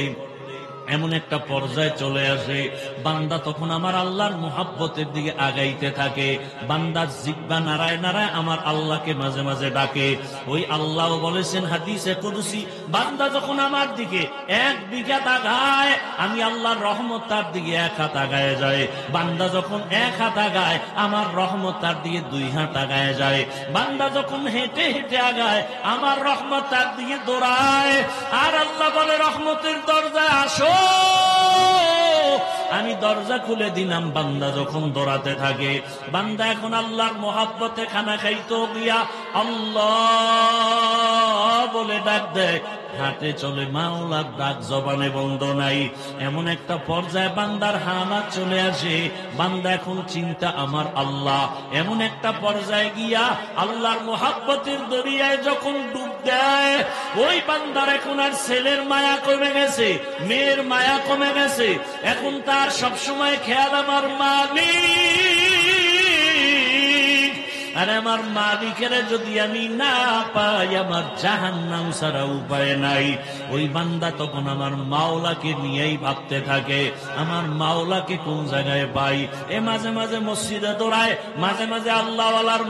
এমন একটা পর্যায়ে চলে আসে, বান্দা তখন আমার আল্লাহর মুহাব্বতের দিকে আগাইতে থাকে। বান্দা জিহ্বা নাড়ায় নাড়ায় আমার আল্লাহকে মাঝে মাঝে ডাকে। ওই আল্লাহ বলেছেন হাদিসে কুদসি, বান্দা যখন আমার দিকে এক বিঘা তাকায়, আমি আল্লাহর রহমত তার দিকে এক হাত আগায় যায়। বান্দা যখন এক হাত আগায়, আমার রহমত তার দিকে 2 হাত আগায় যায়। বান্দা যখন হেঁটে হেঁটে আগায়, আমার রহমত তার দিকে দৌড়ায়। আর আল্লাহ বলে, রহমতের দরজায় আসো, আমি দরজা খুলে দিলাম। বান্দা যখন দৌড়াতে থাকে, বান্দা এখন আল্লাহর মোহাব্বতে খানা খাইতো গিয়া আল্লাহ বলে ডাক দেয়, হাতে চলে, মাওলার ডাক জবানে বন্ধ নাই। এমন একটা পর্যায়ে বান্দার হালাত চলে আসে, বান্দা এখন চিন্তা আমার আল্লাহ। এমন একটা পর্যায়ে গিয়া আল্লাহর মোহাব্বতের দরিয়ায় যখন ডুব দেয়, ওই বান্দার এখন আর ছেলের মায়া কমে গেছে, মেয়ের মায়া কমে গেছে। এখন তার সবসময় খেয়াল আমার মালিক। আর আমার মালিকের যদি আমি না পাই, আমার জাহান্নাম ছাড়া উপায় নাই। ওই বান্দা তখন আমার মাওলাকে নিয়েই ভাবতে থাকে, আমার মাওলাকে কোন জায়গায় পাই। এ মাঝে মাঝে মসজিদে দৌড়ায়, মাঝে মাঝে আল্লাহওয়ালার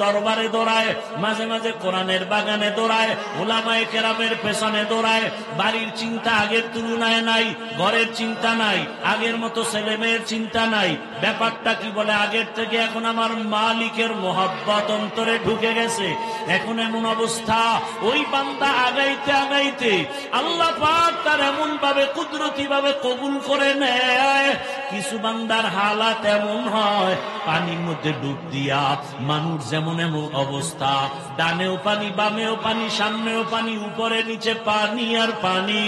দরবারে দৌড়ায়, মাঝে মাঝে কোরআনের বাগানে দৌড়ায়, উলামায়ে কেরামের পেছনে দৌড়ায়। বাড়ির চিন্তা আগের তুলনায় নাই, ঘরের চিন্তা নাই, আগের মতো ছেলে মেয়ের চিন্তা নাই। ব্যাপারটা কি বলে, আগের থেকে এখন আমার মালিকের মোহাব্বত অন্তরে ঢুকে গেছে। এখন এমন অবস্থা, ওই বান্দা আগাইতে আগাইতে আল্লাহ পাক তার এমন ভাবে কুদরতি ভাবে কবুল করে নেয়, কিছু বান্দার হালাত এমন হয়, পানির মধ্যে ডুব দিয়া মানুষ যেমন এমন অবস্থা, ডানেও পানি, বামেও পানি, সামনেও পানি, উপরে নিচে পানি আর পানি।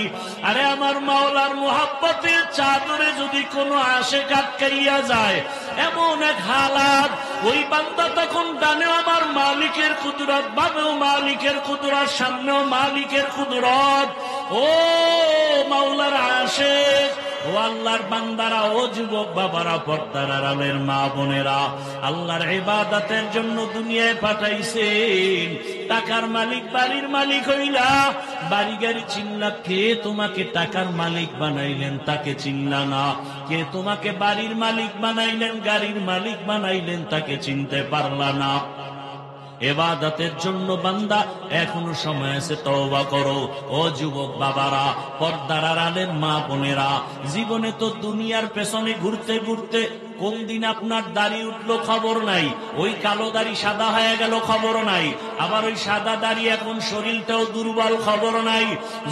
আরে আমার মাওলার মুহাব্বতের চাদরে যদি কোনো আশিক আটকাইয়া যায়, এমন এক হালাত, ওই বান্দা তখন ডানেও আমার মালিকের কুদরত, বামেও মালিকের কুদরত, সামনেও মালিকের কুদরত। ও মাওলার আশিক, ও আল্লাহর বান্দারা, ও যুবক বাবারা, পর্দার আড়ালের মা বোনেরা, আল্লাহর ইবাদতের জন্য দুনিয়ায় পাঠাইছেন। টাকার মালিক, বাড়ির মালিক হইলা, বাড়ি গাড়ি চিনলা, কে তোমাকে টাকার মালিক বানাইলেন তাকে চিনলা না। কে তোমাকে বাড়ির মালিক বানাইলেন, গাড়ির মালিক বানাইলেন তাকে চিনতে পারলা না। ইবাদতের জন্য বান্দা এখনো সময় আছে, তওবা করো। ও যুবক বাবারা, পর্দার আড়ালের মা বোনেরা, জীবনে তো দুনিয়ার পেছনে ঘুরতে ঘুরতে কোন দিন আপনার দাড়ি উঠলো খবর নাই, ওই কালো দাড়ি সাদা হয়ে গেল খবর নাই, আবার ওই সাদা দাড়ি এখন শরীরটাও দুর্বল খবর নাই,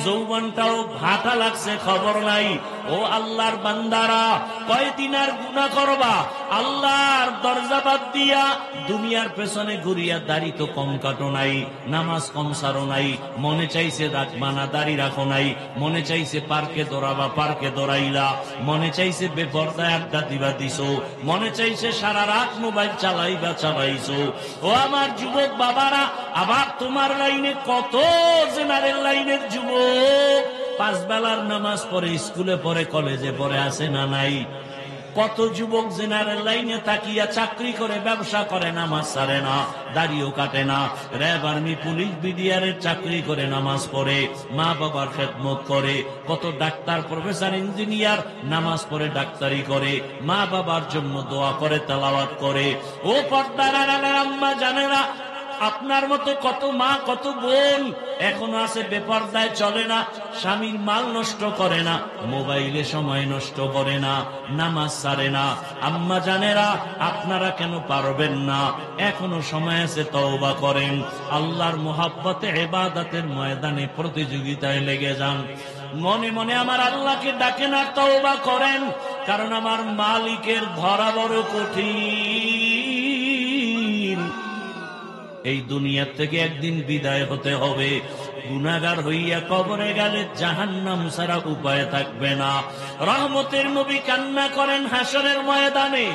যৌবনটাও ভাটা লাগছে খবর নাই। ও আল্লাহর বান্দারা, কয়দিন আর গুনাহ করবা? আল্লাহর দরজা বাদ দিয়া দুনিয়ার পেছনে ঘুরিয়া দাড়ি তো কম কাটো নাই, নামাজ কম সারো নাই, মনে চাইছে রাখবা না দাড়ি রাখো নাই, মনে চাইছে পার্কে দৌড়াবা পার্কে দৌড়াইলা, মনে চাইছে বেপরদায় আড্ডা দিবা দিছো, মনে চাইছে সারা রাত মোবাইল চালাইবা চালাইছো। ও আমার যুবক বাবারা, আবার তোমার লাইনে কত জেনারেল লাইনের যুবক 5 বেলার নামাজ পড়ে, স্কুলে পড়ে, কলেজে পড়ে, আছে না নাই? কত যুবক জেনারেল লাইনে তাকিয়া চাকরি করে, ব্যবসা করে, নামাজ ছাড়ে না, দাড়িও কাটে না, র্যাব, আর্মি, পুলিশ, বিডিআরের চাকরি করে, নামাজ পড়ে, মা বাবার খেদমত করে। কত ডাক্তার, প্রফেসর, ইঞ্জিনিয়ার নামাজ পড়ে, ডাক্তারি করে, মা বাবার জন্য দোয়া করে, তেলাওয়াত করে। ও পর্দার আড়ালের আম্মা জানেরা, আপনার মতো কত মা, কত বোন এখনো আছে বেপরদায় চলে না, স্বামীর মাল নষ্ট করে না, মোবাইলে সময় নষ্ট করে না, নামাজ ছাড়ে না। আম্মা জানেরা, আপনারা কেন পারবেন না? এখনো সময় আছে, তওবা করেন। আল্লাহর মুহাব্বতে ইবাদতের ময়দানে প্রতিযোগিতায় লেগে যান। মনে মনে আমার আল্লাহকে ডাকেন আর তওবা করেন, কারণ আমার মালিকের ধরা বড় কঠিন। এই দুনিয়া থেকে একদিন বিদায় হতে হবে। গুনাহগার হইয়া কবরে গেলে জাহান্নাম ছাড়া উপায় থাকবে না। রহমতের নবী কান্না করেন হাসরের ময়দানে,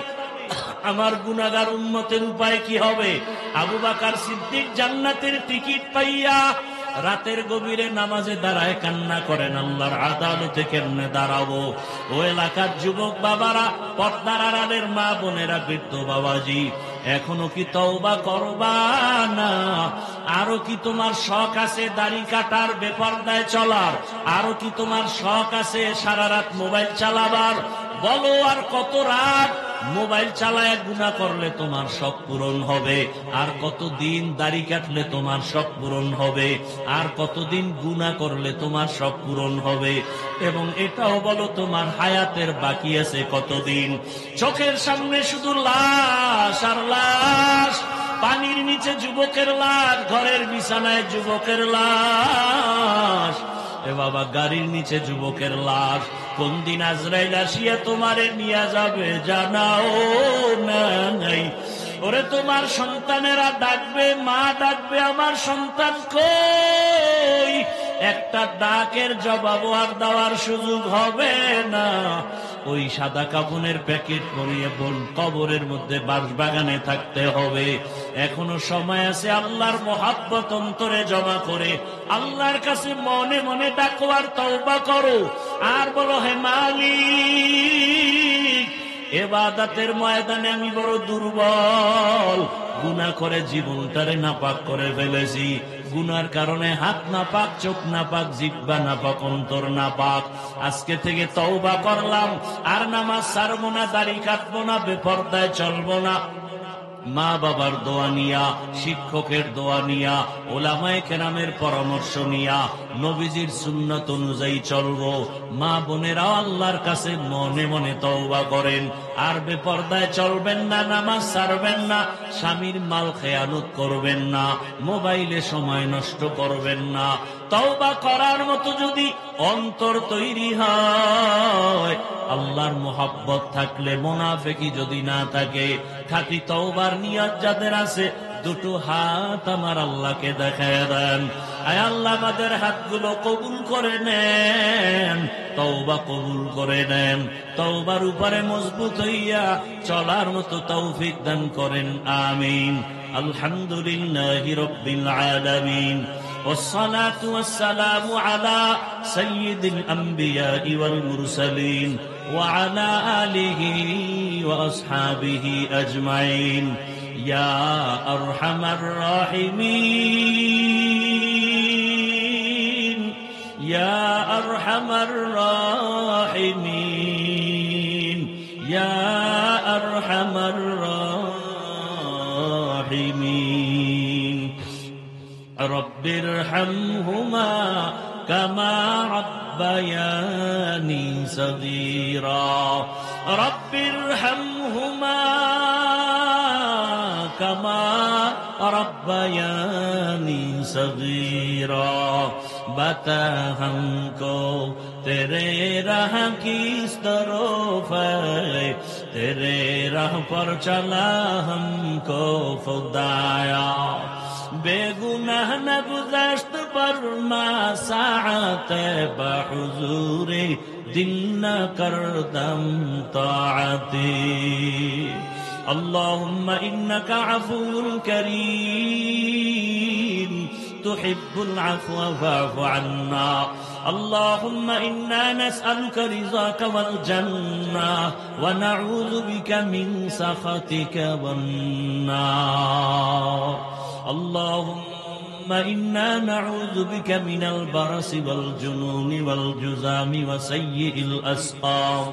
আমার গুনাহগার উম্মতের উপায় কি হবে? আবু বকর সিদ্দিক জান্নাতের টিকিট পাইয়া রাতের গভীরে নামাজে দাঁড়ায় কান্না করেন, আল্লাহর আদালতে কেমনে দাঁড়াবো? ও এলাকার যুবক বাবারা, পর্দার আড়ালের মা বোনেরা, বৃদ্ধ বাবাজি, এখনো কি তওবা করবা না? আরো কি তোমার শখ আছে দাড়ি কাটার, বেপরদায় চলার? আরো কি তোমার শখ আছে সারা রাত মোবাইল চালাবার? বলো, আর কত রাত মোবাইল চালায় গুনাহ করলে তোমার শখ পূরণ হবে? আর কতদিন দাড়ি কাটলে তোমার শখ পূরণ হবে? আর কতদিন গুনাহ করলে তোমার শখ পূরণ হবে? এবং এটাও বলো, তোমার হায়াতের বাকি আছে কতদিন? চোখের সামনে শুধু লাশ আর লাশ, পানির নিচে যুবকের লাশ, ঘরের বিছানায় যুবকের লাশ, এ বাবা গাড়ির নিচে যুবকের লাশ। কোন দিন আজরাইল আসিয়া তোমারে নিয়ে যাবে জানাও না নাই? ওরে তোমার সন্তানেরা ডাকবে, মা ডাকবে, আমার সন্তান কই? একটা ডাকের জবাব আর দেওয়ার সুযোগ হবে না। ওই সাদা কাপনের প্যাকেট পরিয়ে বোন কবরের মধ্যে বাঁশবাগানে থাকতে হবে। এখনো সময় আছে, আল্লাহর মহাব্বত অন্তরে জমা করে আল্লাহর কাছে মনে মনে ডাকো আর তওবা করো, আর বলো, হে মালিক, ইবাদতের ময়দানে আমি বড় দুর্বল, গুনাহ করে জীবনটারে নাপাক করে ফেলেছি। গুনার কারণে হাত নাপাক, চোখ নাপাক, জিহ্বা নাপাক, অন্তর নাপাক। আজকে থেকে তওবা করলাম, আর নামাজ ছাড়বো না, দাড়ি কাটবো না, বেপরদায় চলবো না। মা বাবার দোয়া নিয়া, শিক্ষকের দোয়া নিয়া, ওলামায়ে কেরামের পরামর্শ নিয়া নবীজির সুন্নাত অনুযায়ী চলবো। মা বোনেরা আল্লাহর কাছে মনে মনে তওবা করেন, আর বেপরদায় চলবেন না, নামাজ ছাড়বেন না, স্বামীর মাল খেয়ানত করবেন না, মোবাইলে সময় নষ্ট করবেন না। তওবা করার মতো যদি অন্তর তৈরি হয়, আল্লাহর মোহাব্বত থাকলে, মুনাফিকি যদি না থাকে, খাঁটি তওবার নিয়ত যাদের আছে, দুটো হাত আমার আল্লাহকে দেখায় দেন। আয় আল্লাহ, আমাদের হাতগুলো কবুল করে নেন, তওবা কবুল করে নেন, তওবার উপরে মজবুত হইয়া চলার মতো তৌফিক দান করেন, আমিন। আলহামদুলিল্লাহি রাব্বিল আলামিন, والصلاة والسلام على سيد الأنبياء والمرسلين وعلى آله وأصحابه أجمعين يا أرحم الراحمين يا أرحم الراحمين يا أرحم الراحمين رب ارحمهما كما ربياني صغيرا رب ارحمهما كما ربياني صغيرا بتا हमको तेरे राह की तरफ है तेरे राह पर चला हमको खुदाया बेगुनाह न गुज़श्त पर मा साअत बहुज़ूरे दिल न करदम ताअती اللهم إنك عفو كريم تحب العفو فاعف عنا اللهم إنا نسألك رضاك والجنة ونعوذ بك من سخطك والنار اللهم إنا نعوذ بك من البرص والجنون والجذام وسيء الأسقام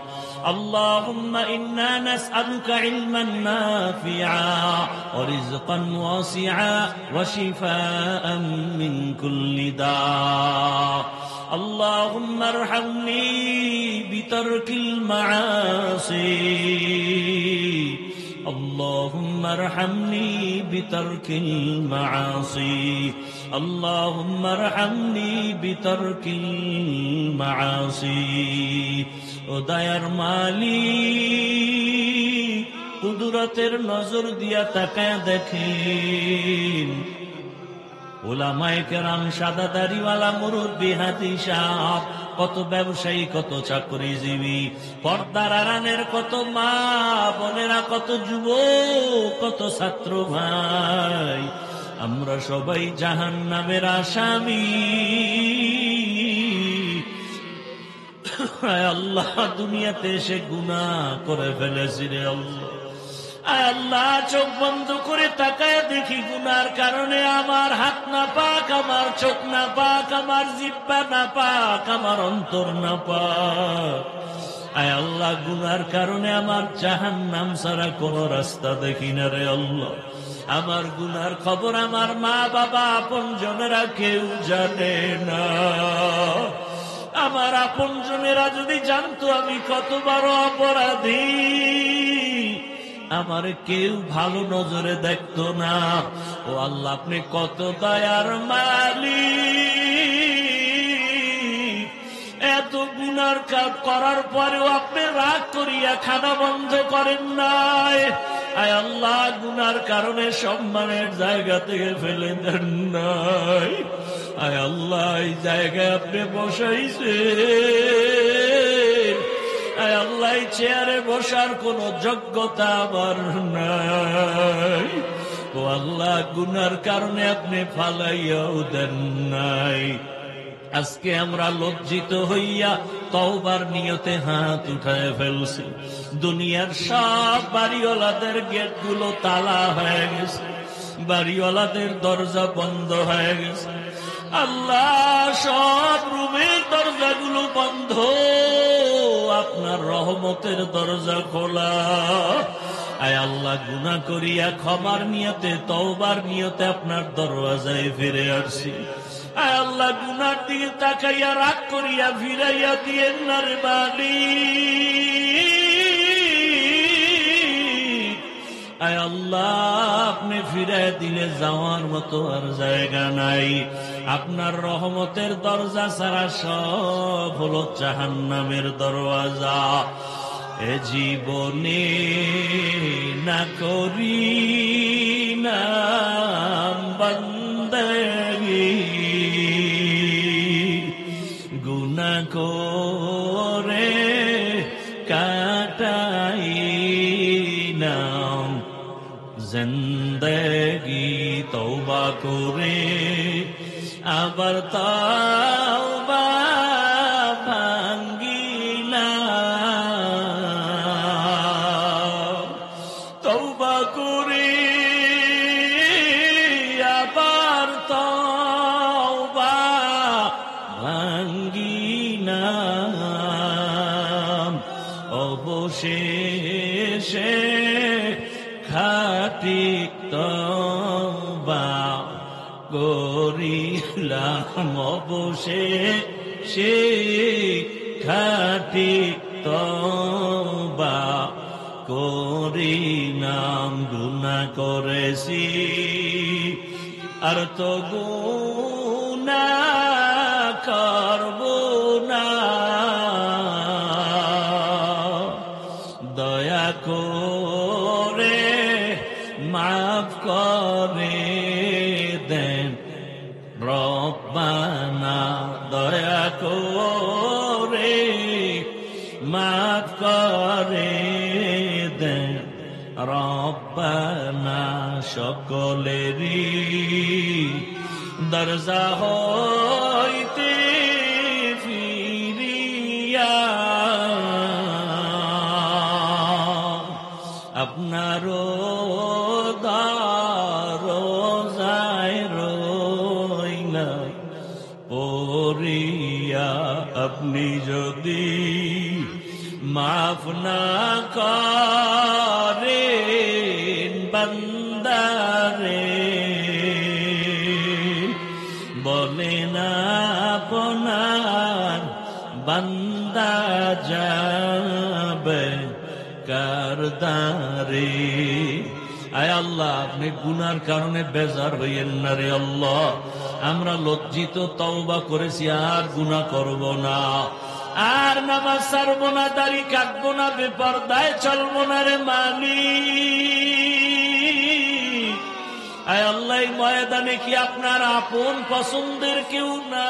اللهم إنا نسألك علما نافعا ورزقا واسعا وشفاء من كل داء اللهم ارحمني بترك المعاصي اللهم ارحمني بترك المعاصي اللهم ارحمني بترك المعاصي ও দয়ার মালিক কুদরতের নজর দিয়া তাকায় দেখেন উলামায়ে কেরাম সাদা দাড়িওয়ালা মুরব্বি হাজি সাহেব কত ব্যবসায়ী কত চাকরিজীবী পর্দার আড়ালের কত মা বোনেরা কত যুবক কত ছাত্র ভাই আমরা সবাই জাহান্নামের আসামি আল্লাহ দুনিয়াতে এসে গুনাহ করে ফেলেছি রে আল্লাহ আল্লাহ চোখ বন্ধ করে তাকায় দেখি গুনার কারণে আমার হাত না পাক আমার চোখ না পাক আমার জিহ্বা না পাক আমার অন্তর না পাক আয় আল্লাহ গুনার কারণে আমার জাহান্নাম ছাড়া কোন রাস্তা দেখি না রে আল্লাহ আমার গুনার খবর আমার মা বাবা আপনজনেরা কেউ জানে না আমার আপনজনেরা যদি জানতো আমি কত বড় অপরাধী আমার কেউ ভালো নজরে দেখতো না ও আল্লাহ আপনি কত দয়ার মালিক এত গুনার কাজ করার পরেও আপনি রাগ করিয়া খানা বন্ধ করেন নাই আয় আল্লাহ গুনার কারণে সম্মানের জায়গা থেকে ফেলে দেন নাই আয় আল্লাহ এই জায়গায় আপনি বসাইছেন আয় আল্লাহ চেয়ারে বসার কোন যোগ্যতা আমার নাই ও আল্লাহ গুনার কারণে আপনি ফালাইয়াও দেন নাই আজকে আমরা লজ্জিত হইয়া তওবার নিয়তে হাত উঠায় ফেলছি দুনিয়ার সব বাড়িওয়ালাদের গেটগুলো তালা হয়ে গেছে বাড়িওয়ালাদের দরজা বন্ধ হয়ে গেছে আল্লাহ সব রুমের দরজাগুলো বন্ধ আপনার রহমতের দরজা খোলা আয় আল্লাহ গুনাহ করিয়া ক্ষমার নিয়তে তওবার নিয়তে আপনার দরওয়াজায় ফিরে আসছি আয় আল্লাহ গুনার দিকে তাকাইয়া রাগ করিয়া ফিরাইয়া দিয়েন না রে মালিক আয় আল্লাহ আপনি ফিরাই দিলে যাওয়ার মতো আর জায়গা নাই আপনার রহমতের দরজা ছাড়া সব হলো জাহান্নামের দরওয়াজা এ জীবনে না করি না বন্দেগী, গুনাহ করে কাটাই না জিন্দেগি, তওবা করে আবার তওবা ভাঙ্গিলাম, তওবা করে আবার তওবা ভাঙ্গিলাম, অবশেষে খাঁটি তওবা করিলাম, অবশেষে খাঁটি তওবা করিলাম। গুনাহ করেছি আর তো গুনাহ করব না, দয়া করে মাফ করে দেন রব্বানা, দয়া করে মাফ করে দেন রব্বানা। সকলেরই দরজা হইতে ফিরিয়া আপনারও দরজায় রইলাম পড়িয়া, আপনি যদি মাফ না করেন বান্দারে, বলেন আপনার বান্দা যাবে কারদারে। আয় আল্লাহ, আপনি গুনার কারণে বেজার হইয়েন না রে আল্লাহ। আমরা লজ্জিত, তওবা করেছি, আর গুনাহ করব না, আর নামাজ ছাড়ব না, দাড়ি কাটবো না, বেপরদায় চলবো না রে মালিক। আয় আল্লাহ, ময়দানে কি আপনার আপন পছন্দের কেউ না?